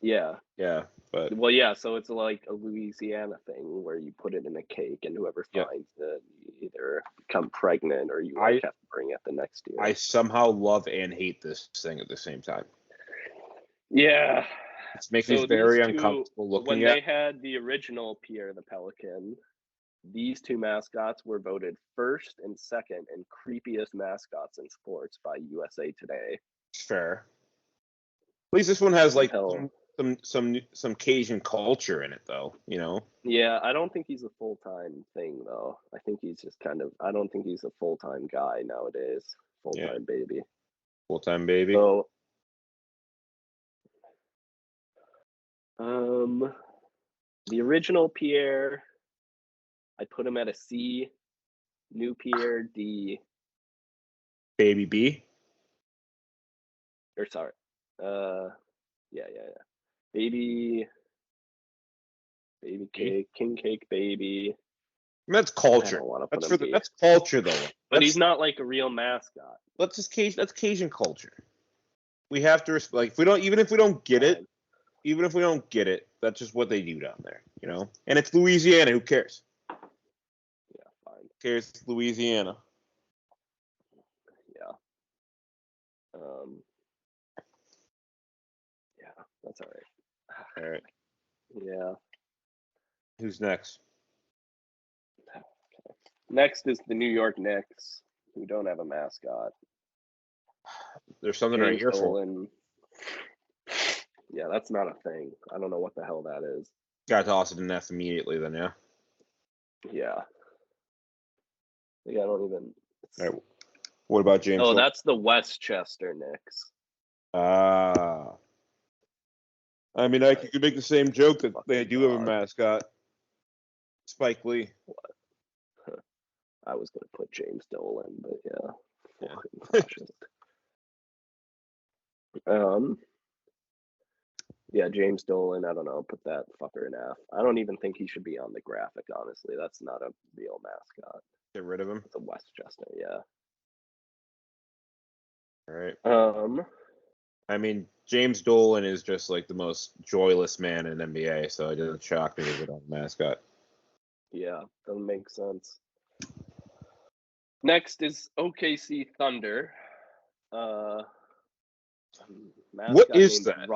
Yeah, but well, yeah, so it's like a Louisiana thing where you put it in a cake and whoever finds it, you either become pregnant or you have to bring it the next year. I somehow love and hate this thing at the same time. Yeah. It makes me very uncomfortable looking at. When they had the original Pierre the Pelican, these two mascots were voted first and second in creepiest mascots in sports by USA Today. Fair. At least this one has like some Cajun culture in it, though. You know. Yeah, I don't think he's a full-time thing, though. I think he's just I don't think he's a full-time guy nowadays. Full-time baby. Full-time baby. So, the original Pierre, I put him at a C. New Pierre, D. Baby B. Or sorry. Yeah. Baby cake, king cake baby. That's culture. That's culture, though. But he's not like a real mascot. That's Cajun culture. We have to like even if we don't get it, that's just what they do down there, you know. And it's Louisiana. Who cares? Yeah, fine. Who cares? It's Louisiana. Yeah. Yeah, that's all right. All right. Yeah. Who's next? Okay. Next is the New York Knicks, who don't have a mascot. There's something right here for. Yeah, that's not a thing. I don't know what the hell that is. Gotta toss it in F immediately, then, yeah. Yeah. Like, I don't even. All right. What about James? Oh, that's the Westchester Knicks. I mean, you could make the same joke that they do have a mascot. Spike Lee. What? I was gonna put James Dolan, but yeah. Yeah, James Dolan, I don't know, put that fucker in F. I don't even think he should be on the graphic, honestly. That's not a real mascot. Get rid of him? It's a Westchester, yeah. All right. I mean, James Dolan is just like the most joyless man in NBA, so it doesn't shock me to get on the mascot. Yeah, doesn't make sense. Next is OKC Thunder. What mascot is named that?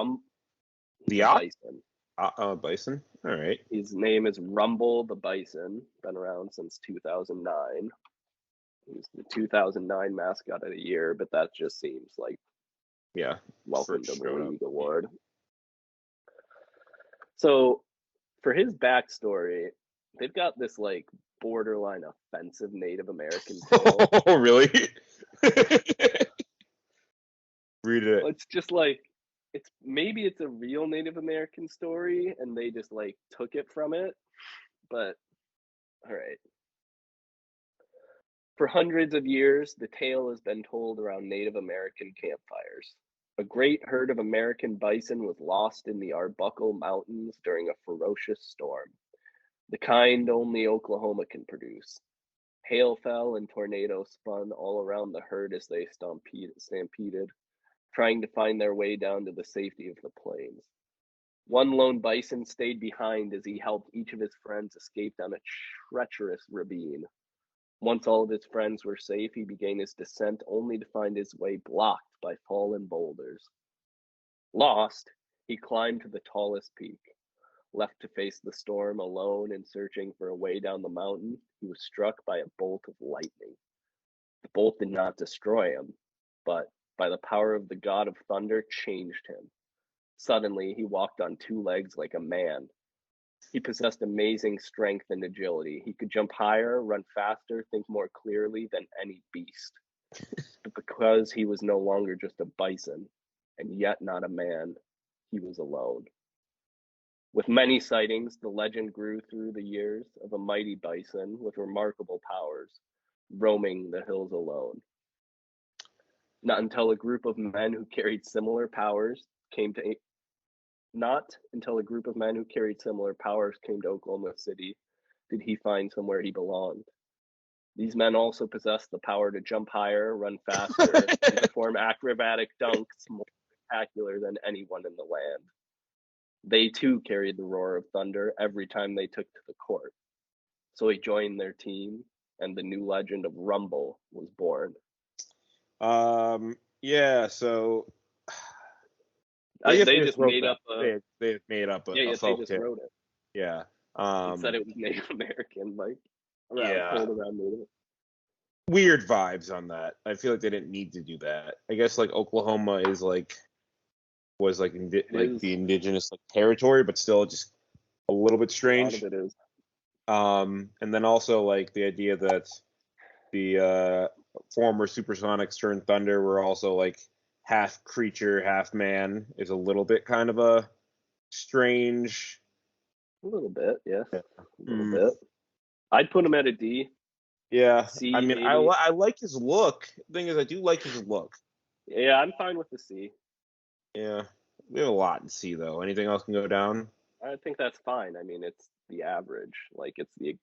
The Bison. Bison. All right. His name is Rumble the Bison. Been around since 2009. He's the 2009 mascot of the year, but that just seems like welcome to the league award. So for his backstory, they've got this like borderline offensive Native American tale. Oh, really? Read it. It's just like it's a real Native American story and they just like took it from it. But all right. For hundreds of years, the tale has been told around Native American campfires. A great herd of American bison was lost in the Arbuckle Mountains during a ferocious storm, the kind only Oklahoma can produce. Hail fell and tornadoes spun all around the herd as they stampeded, trying to find their way down to the safety of the plains. One lone bison stayed behind as he helped each of his friends escape down a treacherous ravine. Once all of his friends were safe, he began his descent only to find his way blocked by fallen boulders. Lost, he climbed to the tallest peak. Left to face the storm alone and searching for a way down the mountain, he was struck by a bolt of lightning. The bolt did not destroy him, but by the power of the god of thunder, changed him. Suddenly, he walked on two legs like a man. He possessed amazing strength and agility. He could jump higher, run faster, think more clearly than any beast. But because he was no longer just a bison, and yet not a man, he was alone. With many sightings, the legend grew through the years of a mighty bison with remarkable powers, roaming the hills alone. Not until a group of men who carried similar powers came to Oklahoma City did he find somewhere he belonged. These men also possessed the power to jump higher, run faster, and perform acrobatic dunks more spectacular than anyone in the land. They too carried the roar of thunder every time they took to the court. So he joined their team, and the new legend of Rumble was born. Yeah. So they just made up a. They made up a. Yeah, they just wrote it. Yeah. It said it was Native American, like around Native. Weird vibes on that. I feel like they didn't need to do that. I guess like Oklahoma is like the indigenous like territory, but still just a little bit strange. A lot of it is. And then also like the idea that the former Supersonics turned Thunder were also like half creature, half man is a little bit kind of a strange. A little bit, yes. A little bit. I'd put him at a D. Yeah. C, I mean, maybe. I like his look. The thing is, I do like his look. Yeah, I'm fine with the C. Yeah. We have a lot in C, though. Anything else can go down? I think that's fine. I mean, it's the average. Like, it's the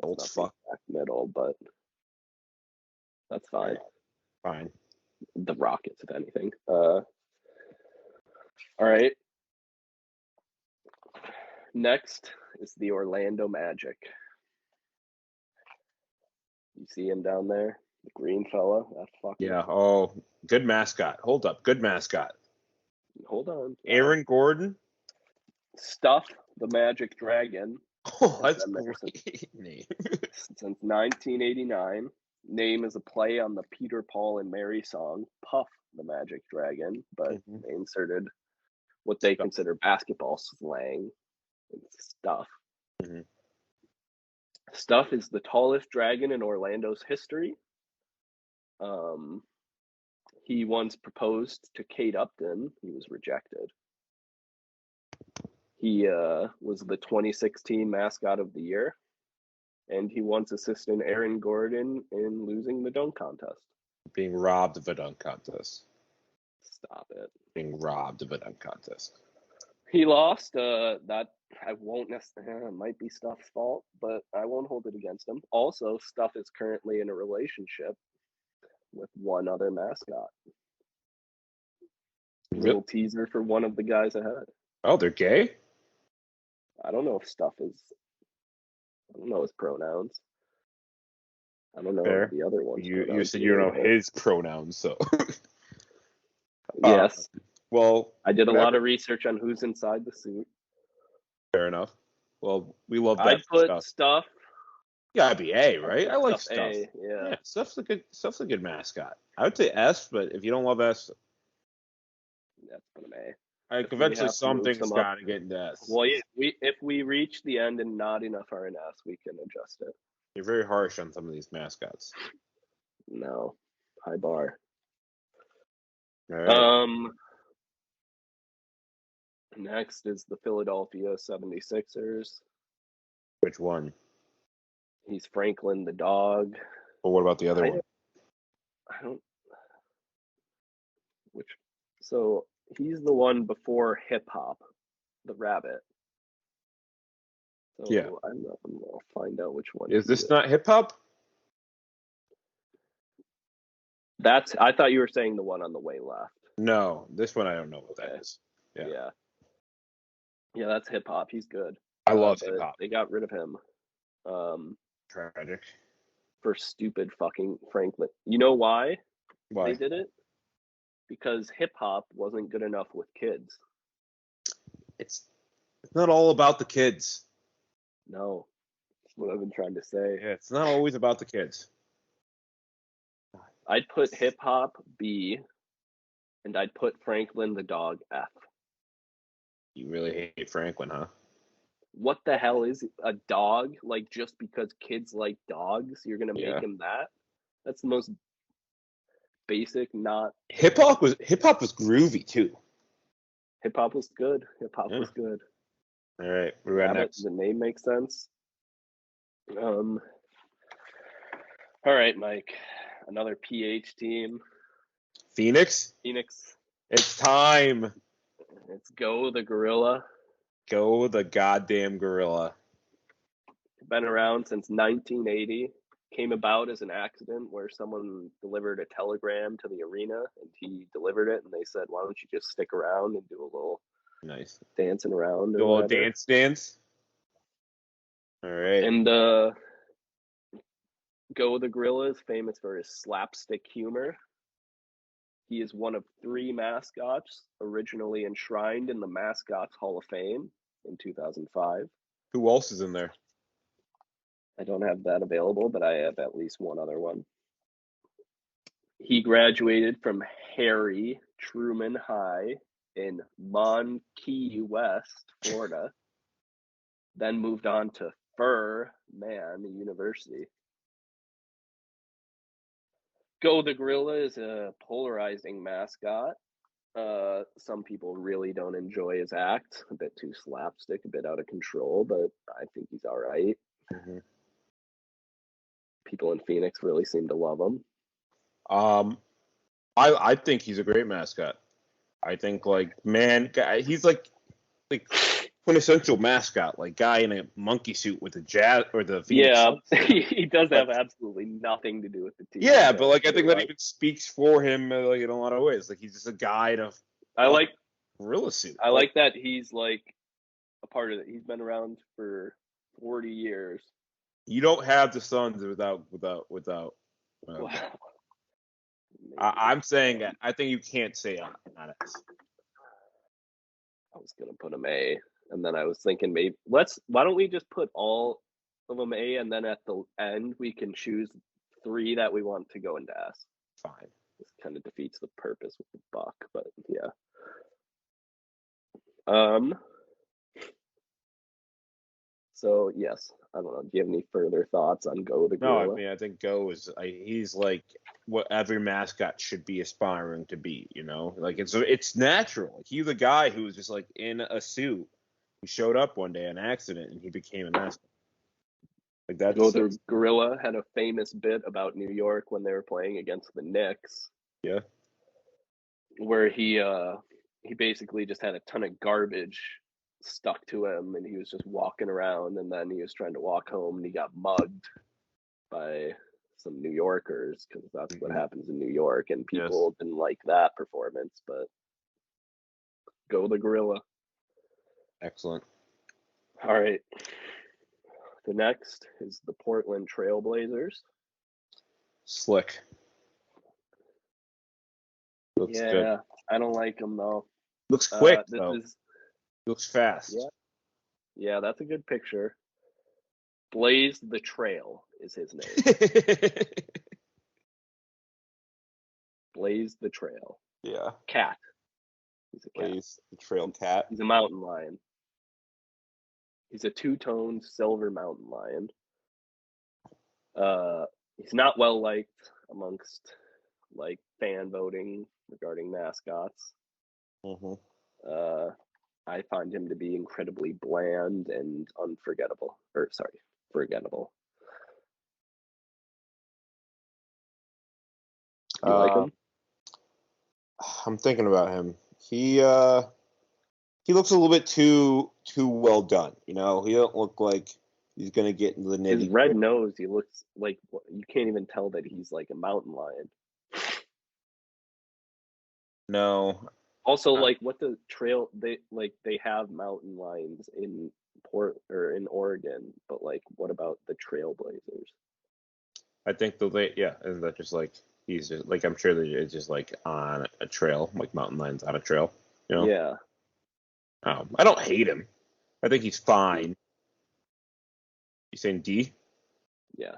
old fuck middle, but that's fine. Fine. The Rockets, if anything. All right. Next is the Orlando Magic. You see him down there? The green fella? That fucking. Yeah. Oh, good mascot. Hold up. Good mascot. Hold on. Aaron Gordon? Stuff the Magic Dragon. Oh, that's a great name. Since 1989. Name is a play on the Peter, Paul, and Mary song, Puff the Magic Dragon, but they inserted what they consider basketball slang and stuff. Stuff is the tallest dragon in Orlando's history. He once proposed to Kate Upton. He was rejected. He was the 2016 mascot of the year. And he once assisted Aaron Gordon in losing the dunk contest. Being robbed of a dunk contest. Stop it. Being robbed of a dunk contest. He lost. That I won't necessarily. It might be Stuff's fault, but I won't hold it against him. Also, Stuff is currently in a relationship with one other mascot. Little teaser for one of the guys ahead. Oh, they're gay? I don't know if Stuff is. I don't know his pronouns. I don't know the other one's you said you don't know his pronouns, so. Yes. Well, I did a whatever. lot of research on who's inside the suit. Fair enough. Well, we love that I'd put stuff. Stuff. Gotta be A, I'd right? put I like Stuff stuff. A. Yeah. Yeah, stuff's a good mascot. I would say S, but if you don't love S, That's put him A. like If we eventually have to move something's some up, gotta get into S. well, yeah, if we reach the end and not enough are in S, we can adjust it. You're very harsh on some of these mascots. No, high bar. All right. Next is the Philadelphia 76ers. Which one? He's Franklin the dog. But what about the other one? I don't. So he's the one before Hip Hop, the rabbit. So Yeah. I'll find out which one. Is this not hip hop? I thought you were saying the one on the way left. No, this one I don't know what that is. Yeah. Yeah, that's Hip Hop. He's good. I love hip hop. They got rid of him. Tragic. For stupid fucking Franklin. You know why? Why? They did it? Because hip hop wasn't good enough with kids. It's not all about the kids. No. That's what I've been trying to say. Yeah, it's not always about the kids. I'd put hip hop B, and I'd put Franklin the dog F. You really hate Franklin, huh? What the hell is a dog? Like, just because kids like dogs, you're gonna make him that? That's the most basic. Not hip hop was groovy too. Hip hop was good. Hip hop was good. All right, we're at next. The name makes sense. All right, Mike. Another PH team. Phoenix. It's time. Let's go the Gorilla. Go the goddamn Gorilla. Been around since 1980. Came about as an accident where someone delivered a telegram to the arena and he delivered it, and they said, "Why don't you just stick around and do a little nice dancing around?" Do a little dance. All right. And Go the Gorilla is famous for his slapstick humor. He is one of 3 mascots originally enshrined in the Mascots Hall of Fame in 2005. Who else is in there? I don't have that available, but I have at least one other one. He graduated from Harry Truman High in Key West, Florida, then moved on to Furman University. Go the Gorilla is a polarizing mascot. Some people really don't enjoy his act. A bit too slapstick, a bit out of control, but I think he's all right. Mm-hmm. People in Phoenix really seem to love him. I think he's a great mascot. I think he's like quintessential mascot, like guy in a monkey suit with the jazz or the Phoenix. Yeah, he does have absolutely nothing to do with the team. Yeah, but like I think that even speaks for him, like in a lot of ways. Like he's just a guy in a gorilla suit. I like that he's like a part of it. He's been around for 40 years. You don't have the Suns without. Wow. I'm saying I think you can't say on S. I was gonna put him A, and then I was thinking maybe why don't we just put all of them A, and then at the end we can choose 3 that we want to go into S. Fine. This kind of defeats the purpose with the buck, but yeah. So yes, I don't know. Do you have any further thoughts on Go the Gorilla? No, I mean I think Go is he's like what every mascot should be aspiring to be. You know, like it's natural. Like, he's a guy who was just like in a suit. He showed up one day on accident and he became a mascot. Like that. Go the Gorilla had a famous bit about New York when they were playing against the Knicks. Yeah. Where he basically just had a ton of garbage stuck to him, and he was just walking around, and then he was trying to walk home, and he got mugged by some New Yorkers, because that's what happens in New York, and people didn't like that performance. But Go the Gorilla. Excellent. All right. The next is the Portland Trailblazers. Slick. Looks Yeah, good. I don't like him though. Looks quick This though. is Looks fast. yeah, that's a good picture. Blaze the Trail is his name. Blaze the Trail. Yeah. Cat. He's a cat. Blaze the Trail cat. He's a mountain lion. He's a two-toned silver mountain lion. He's not well liked amongst like fan voting regarding mascots. Mm-hmm. I find him to be incredibly bland and forgettable. You like him? I'm thinking about him. He looks a little bit too well done. You know, he don't look like he's gonna get into the nitty. His red nose, he looks like you can't even tell that he's like a mountain lion. No. Also, like what the trail they have mountain lions in Oregon, but like what about the Trailblazers? I think isn't that just like he's just like I'm sure that it's just like on a trail, like mountain lions on a trail. You know? Yeah. I don't hate him. I think he's fine. You saying D? Yeah.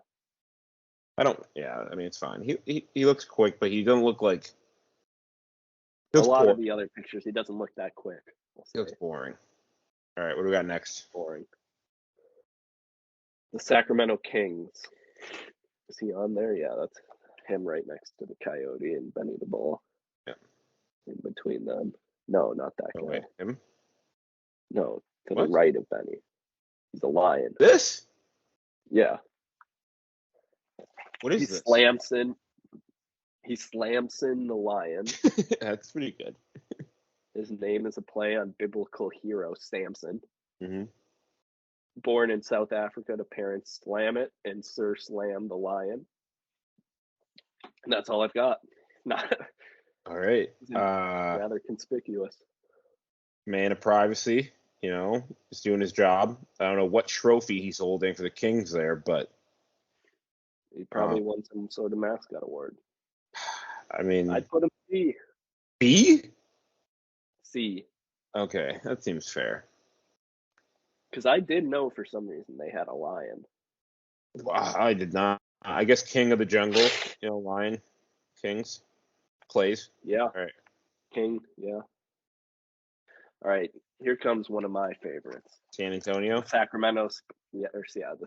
I mean it's fine. He looks quick, but he doesn't look like a lot of the other pictures, he doesn't look that quick. He looks boring. All right, what do we got next? Boring. The Sacramento Kings. Is he on there? Yeah, that's him right next to the Coyote and Benny the Bull. Yeah. In between them. No, not that guy. Wait, him? No, to the right of Benny. He's a lion. This? Yeah. What is this? He slams in the lion. That's pretty good. His name is a play on biblical hero Samson. Mm-hmm. Born in South Africa to parents Slam It and Sir Slam the Lion. And that's all I've got. Not all right. Rather conspicuous. Man of privacy, you know, just doing his job. I don't know what trophy he's holding for the Kings there, but he probably won some sort of mascot award. I mean, I'd put him C. B? C. Okay, that seems fair. Because I did know for some reason they had a lion. I did not. I guess King of the Jungle, you know, lion, kings, plays. Yeah. All right. King, yeah. All right, here comes one of my favorites. San Antonio? The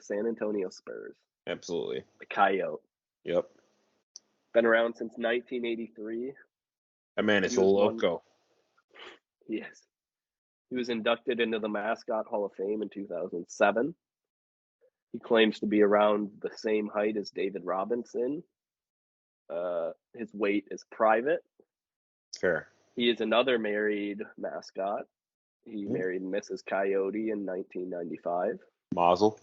San Antonio Spurs. Absolutely. The Coyote. Yep. Been around since 1983. That man is loco. Yes. He was inducted into the Mascot Hall of Fame in 2007. He claims to be around the same height as David Robinson. His weight is private. Fair. He is another married mascot. He married Mrs. Coyote in 1995. Mazel.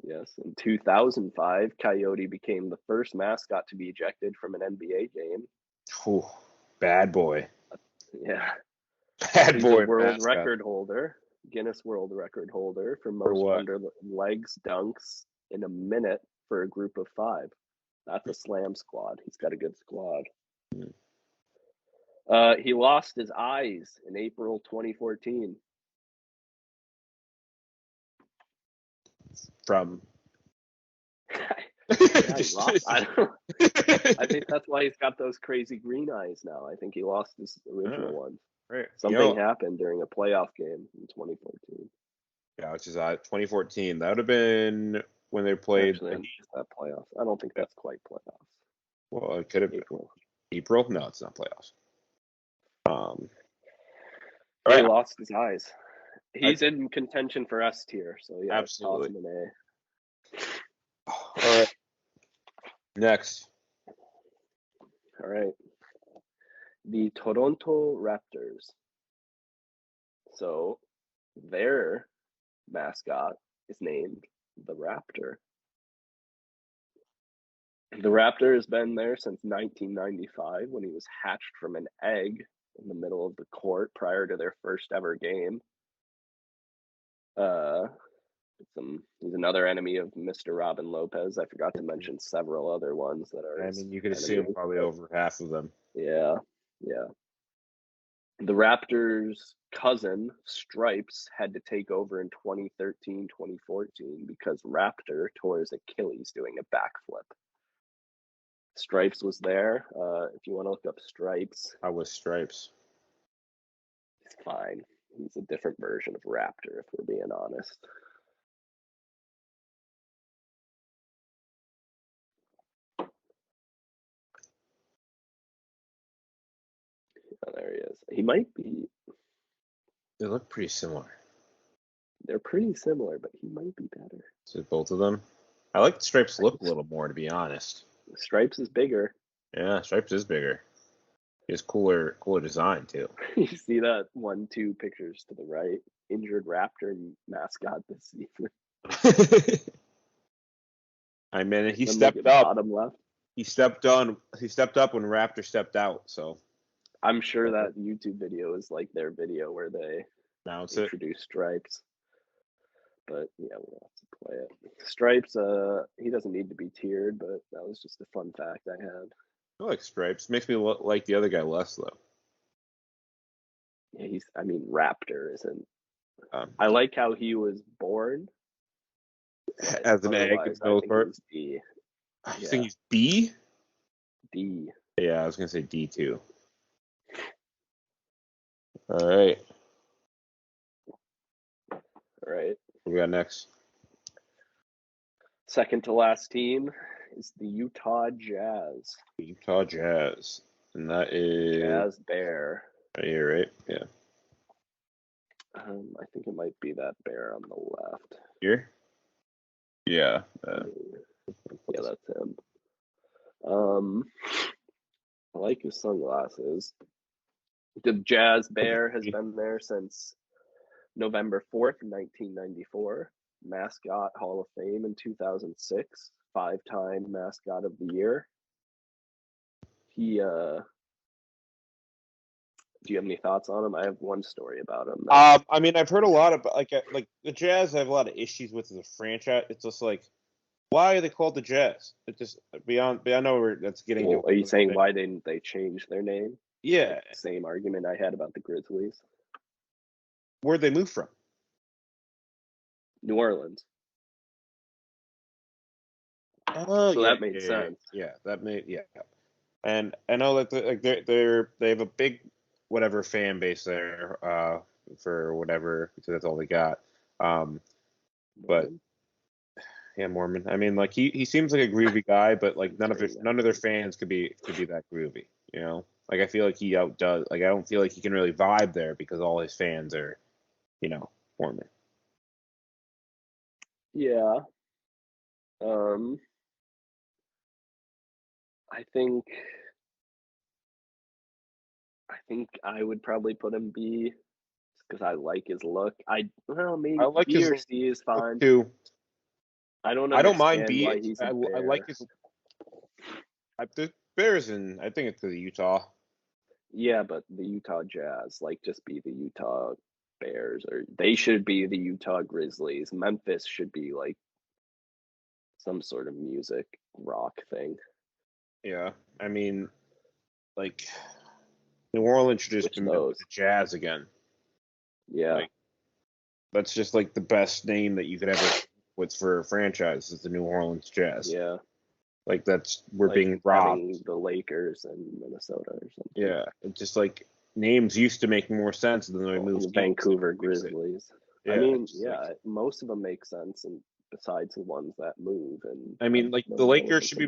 Yes. In 2005, Coyote became the first mascot to be ejected from an NBA game. Ooh, bad boy. Yeah. Bad boy. He's a world record holder, Guinness World Record holder for most under legs dunks in a minute for a group of 5. That's a slam squad. He's got a good squad. He lost his eyes in April 2014. From I think that's why he's got those crazy green eyes now. I think he lost his original ones. Right. Something happened during a playoff game in 2014. Yeah, which is 2014. That would have been when they played. Actually, that playoffs. I don't think that's quite playoffs. Well, it could have been April. No, it's not playoffs. He lost his eyes. He's in contention for S tier, so yeah, absolutely. Toss him an A. All right. Next. All right. The Toronto Raptors. So their mascot is named the Raptor. The Raptor has been there since 1995 when he was hatched from an egg in the middle of the court prior to their first ever game. He's another enemy of Mr. Robin Lopez. I forgot to mention several other ones that are. I mean, you could assume probably over half of them. Yeah. Yeah. The Raptors' cousin, Stripes, had to take over in 2013, 2014 because Raptor tore his Achilles doing a backflip. Stripes was there. If you want to look up Stripes, How was Stripes? it's fine. He's a different version of Raptor, if we're being honest. Oh, there he is. He might be. They look pretty similar. They're pretty similar, but he might be better. So both of them. I like the Stripes look a little more, to be honest. Stripes is bigger. Yeah, Stripes is bigger. He has cooler design too. You see that 1-2 pictures to the right? Injured Raptor and Mascot this season. I mean, he Then stepped look at up. bottom left. He stepped up when Raptor stepped out. So I'm sure that YouTube video is like their video where they introduce Stripes. But yeah, we'll have to play it. Stripes, he doesn't need to be tiered, but that was just a fun fact I had. I like Stripes. Makes me like the other guy less though. Yeah, Raptor isn't. I like how he was born as an egg. I think he's D. I think he's B. D. Yeah, I was gonna say D too. All right. All right. What we got next? Second to last team is the Utah Jazz. Utah Jazz, and that is Jazz Bear. Right here, right? Yeah. I think it might be that bear on the left. Here? Yeah. Yeah, that's him. I like his sunglasses. The Jazz Bear has been there since November 4th, 1994. Mascot Hall of Fame in 2006. 5-time Mascot of the Year. He, do you have any thoughts on him? I have one story about him. I mean, I've heard a lot about like the Jazz. I have a lot of issues with as a franchise. It's just like, why are they called the Jazz? It just beyond. I know that's getting. Are you saying why didn't they change their name? Yeah. Like same argument I had about the Grizzlies. Where'd they move from? New Orleans. Oh, so that made sense. Yeah, that made And I know that they have a big whatever fan base there for whatever, because that's all they got. But yeah, Mormon. I mean, like he seems like a groovy guy, but like none of their fans could be that groovy. You know, like I feel like he outdoes. Like I don't feel like he can really vibe there because all his fans are, Mormon. Yeah. I think I would probably put him B because I like his look. Maybe I like B or C is fine too. I don't mind B. Why he's I like his. The Bears, and I think it's the Utah. Yeah, but the Utah Jazz, just be the Utah Bears, or they should be the Utah Grizzlies. Memphis should be like some sort of music rock thing. Yeah, I mean, like New Orleans should just be the Jazz again. Yeah, that's just like the best name that you could ever with for a franchise is the New Orleans Jazz. Yeah, like we're being robbed. The Lakers and Minnesota or something. Yeah, it's just like names used to make more sense than they moved. Vancouver Grizzlies. Yeah, I mean, most of them make sense, and besides the ones that move. And I mean, like the Lakers should be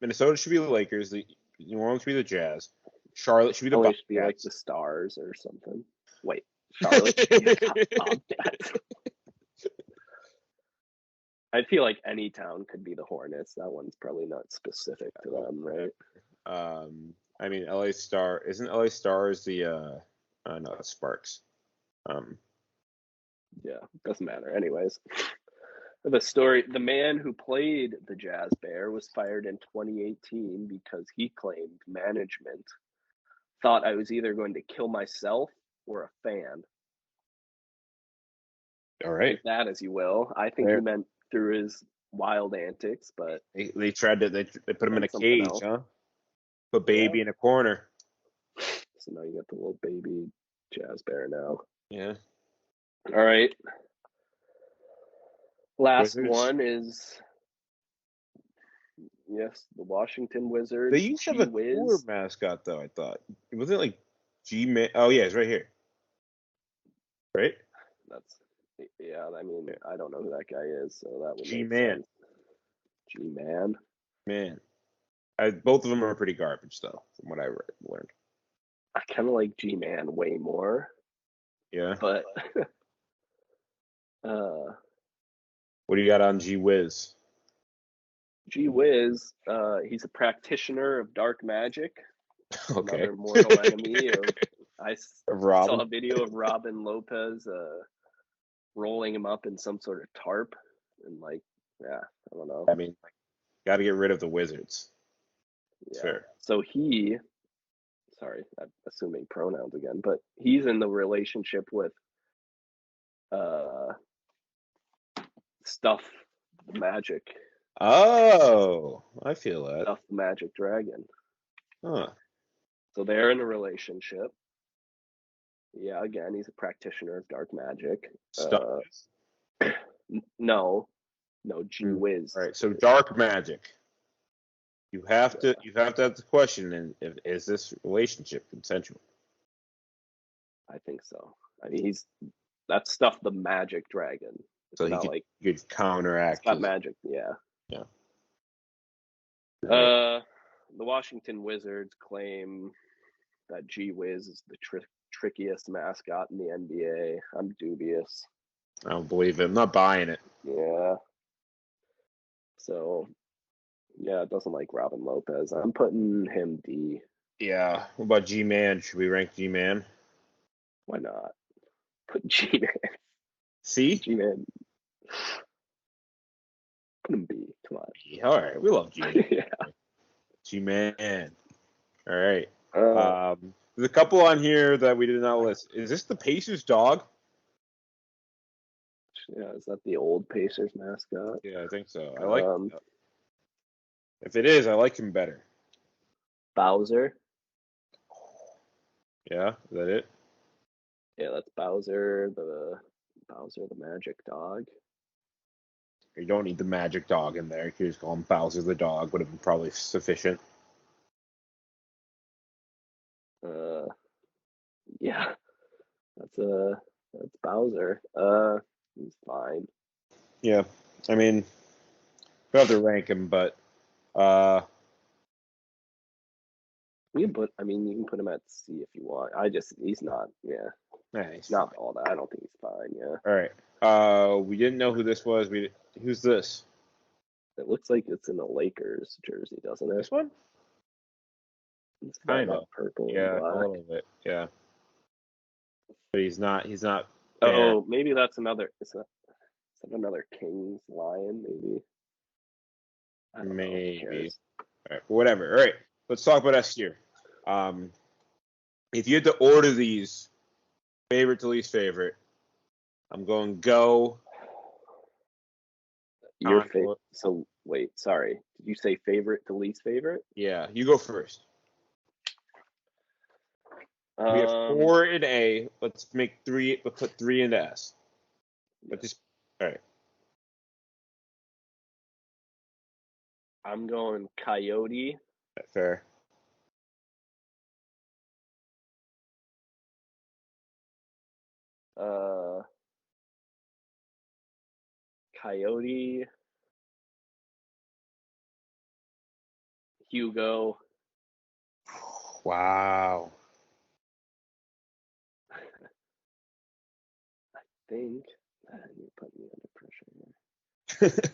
Minnesota should be the Lakers. The New Orleans should be the Jazz. Charlotte should be the Bobcats. Should be like the Stars or something. Wait, Charlotte should be the Bobcats. I feel like any town could be the Hornets. That one's probably not specific to them, right? I mean, LA Star isn't LA Stars the no, it's Sparks. Yeah, doesn't matter. Anyways, the man who played the Jazz Bear was fired in 2018 because he claimed management thought I was either going to kill myself or a fan. All right. Take that as you will. I think he meant through his wild antics, but they tried to they put him in a cage, huh? Put baby in a corner. So now you got the little baby Jazz Bear now. Yeah. All right. Last Wizards. one is, yes, the Washington Wizards. They used to have a cooler mascot, though, I thought. Wasn't it like G-Man? Oh, yeah, it's right here. Right? Yeah, I mean, I don't know who that guy is, so that would G-Man. make sense. G-Man. Man. Both of them are pretty garbage, though, from what I learned. I kind of like G-Man way more. Yeah. But what do you got on G-Wiz? G-Wiz, he's a practitioner of dark magic. Okay. Another mortal enemy of. I Robin. saw a video of Robin Lopez rolling him up in some sort of tarp, and I don't know. I mean, got to get rid of the Wizards. Yeah. Fair. So sorry, I'm assuming pronouns again, but he's in the relationship with Stuff Magic. Oh, I feel that. Stuff Magic Dragon. Huh. So they're in a relationship. Yeah, again, he's a practitioner of dark magic. Stuff. No, G-Wiz. All right, so dark magic. You have to have the question, and is this relationship consensual? I think so. I mean, that's Stuff the Magic Dragon. So he could counteract. It's got magic, yeah. Yeah. The Washington Wizards claim that G-Wiz is the trickiest mascot in the NBA. I'm dubious. I don't believe it. I'm not buying it. Yeah. So, yeah, it doesn't like Robin Lopez. I'm putting him D. Yeah. What about G-Man? Should we rank G-Man? Why not? Put G-Man. C? G-Man. Put him B. Come on. B. All right. We love G-Man. Yeah. G-Man. All right. There's a couple on here that we did not list. Is this the Pacers dog? Yeah, is that the old Pacers mascot? Yeah, I think so. I like that. If it is, I like him better. Bowser. Yeah, is that it? Yeah, that's Bowser the magic dog. You don't need the magic dog in there. You could just call him Bowser the dog. Would have been probably sufficient. Yeah, that's Bowser. He's fine. Yeah, I mean, we have to rank him, but you can put him at C if you want. He's not. Yeah, he's not all that. I don't think he's fine. Yeah. All right. We didn't know who this was. Who's this? It looks like it's in the Lakers jersey, doesn't it? This one? It's kind of purple. Yeah, and black. a little bit. Yeah. But he's not. Oh, maybe that's another. Is that another King's lion? Maybe. Maybe. All right. Whatever. All right. Let's talk about S tier. If you had to order these, favorite to least favorite, I'm going go. Your favorite. So wait, sorry. Did you say favorite to least favorite? Yeah, you go first. We have 4 in A. Let's make 3. Let's put 3 into S. But just all right. I'm going Coyote. That's fair. Coyote. Hugo. Wow. I think you put me under pressure here.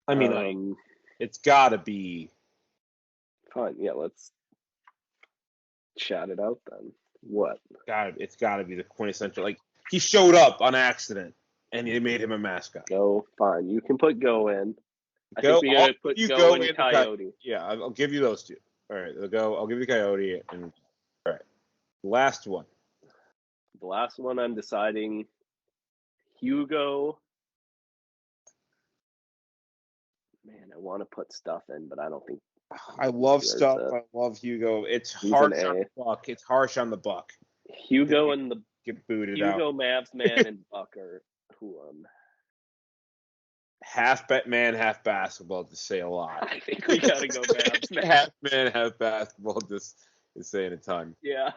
I mean, it's got to be. Fine, yeah, let's shout it out then. What? It's got to be the quintessential. Like, he showed up on accident, and they made him a mascot. Go, fine. You can put Go in. I think we gotta put Go in Coyote. Yeah, I'll give you those two. All right, I'll give you Coyote, and all right. Last one. The last one I'm deciding Hugo. Man, I want to put Stuff in, but I don't think. I love Stuff. It. I love Hugo. It's He's harsh on the Buck. It's harsh on the Buck. Hugo and the get booted Hugo, out. Mavs man, and Buck are who half man, half basketball to say a lot. I think we gotta go Mavs man. Half man, half basketball just is saying a ton. Yeah.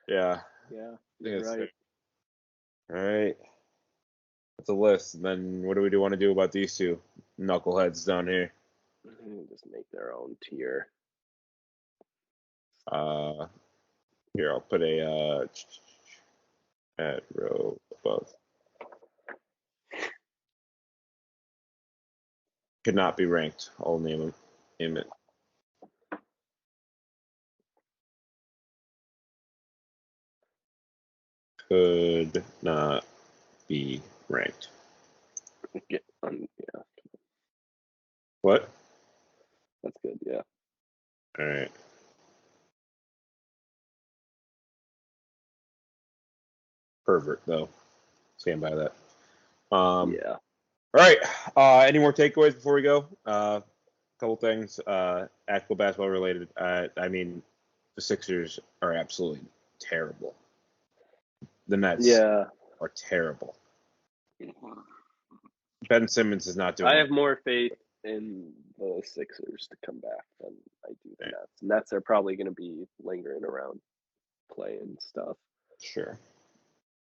Yeah. Yeah. You're right. All right. That's a list. And then what do we want to do about these two knuckleheads down here? Just make their own tier. Here I'll put a at row above. Could not be ranked. I'll name it. Could not be ranked. Yeah. What? That's good. Yeah. All right. Pervert though. Stand by that. Yeah. All right. Any more takeaways before we go? Couple things. Actual basketball related. I mean, the Sixers are absolutely terrible. The Nets are terrible. Ben Simmons is not doing I have more faith in the Sixers to come back than I do the Nets. Nets are probably going to be lingering around playing stuff. Sure.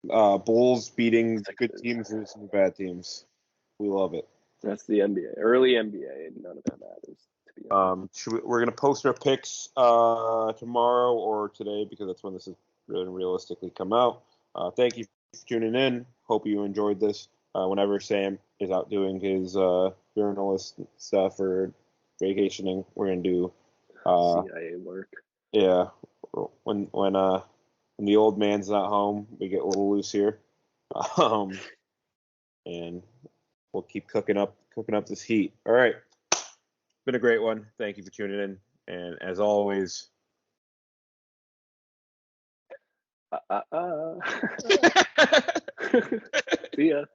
Bulls beating good teams and some bad teams. We love it. That's the NBA. Early NBA, none of that matters. To be honest. We're going to post our picks tomorrow or today because that's when this is really realistically come out. Thank you for tuning in. Hope you enjoyed this. Whenever Sam is out doing his journalist stuff or vacationing, we're going to do CIA work. Yeah. When the old man's not home, we get a little loose here. And we'll keep cooking up this heat. All right. Been a great one. Thank you for tuning in. And as always, See ya.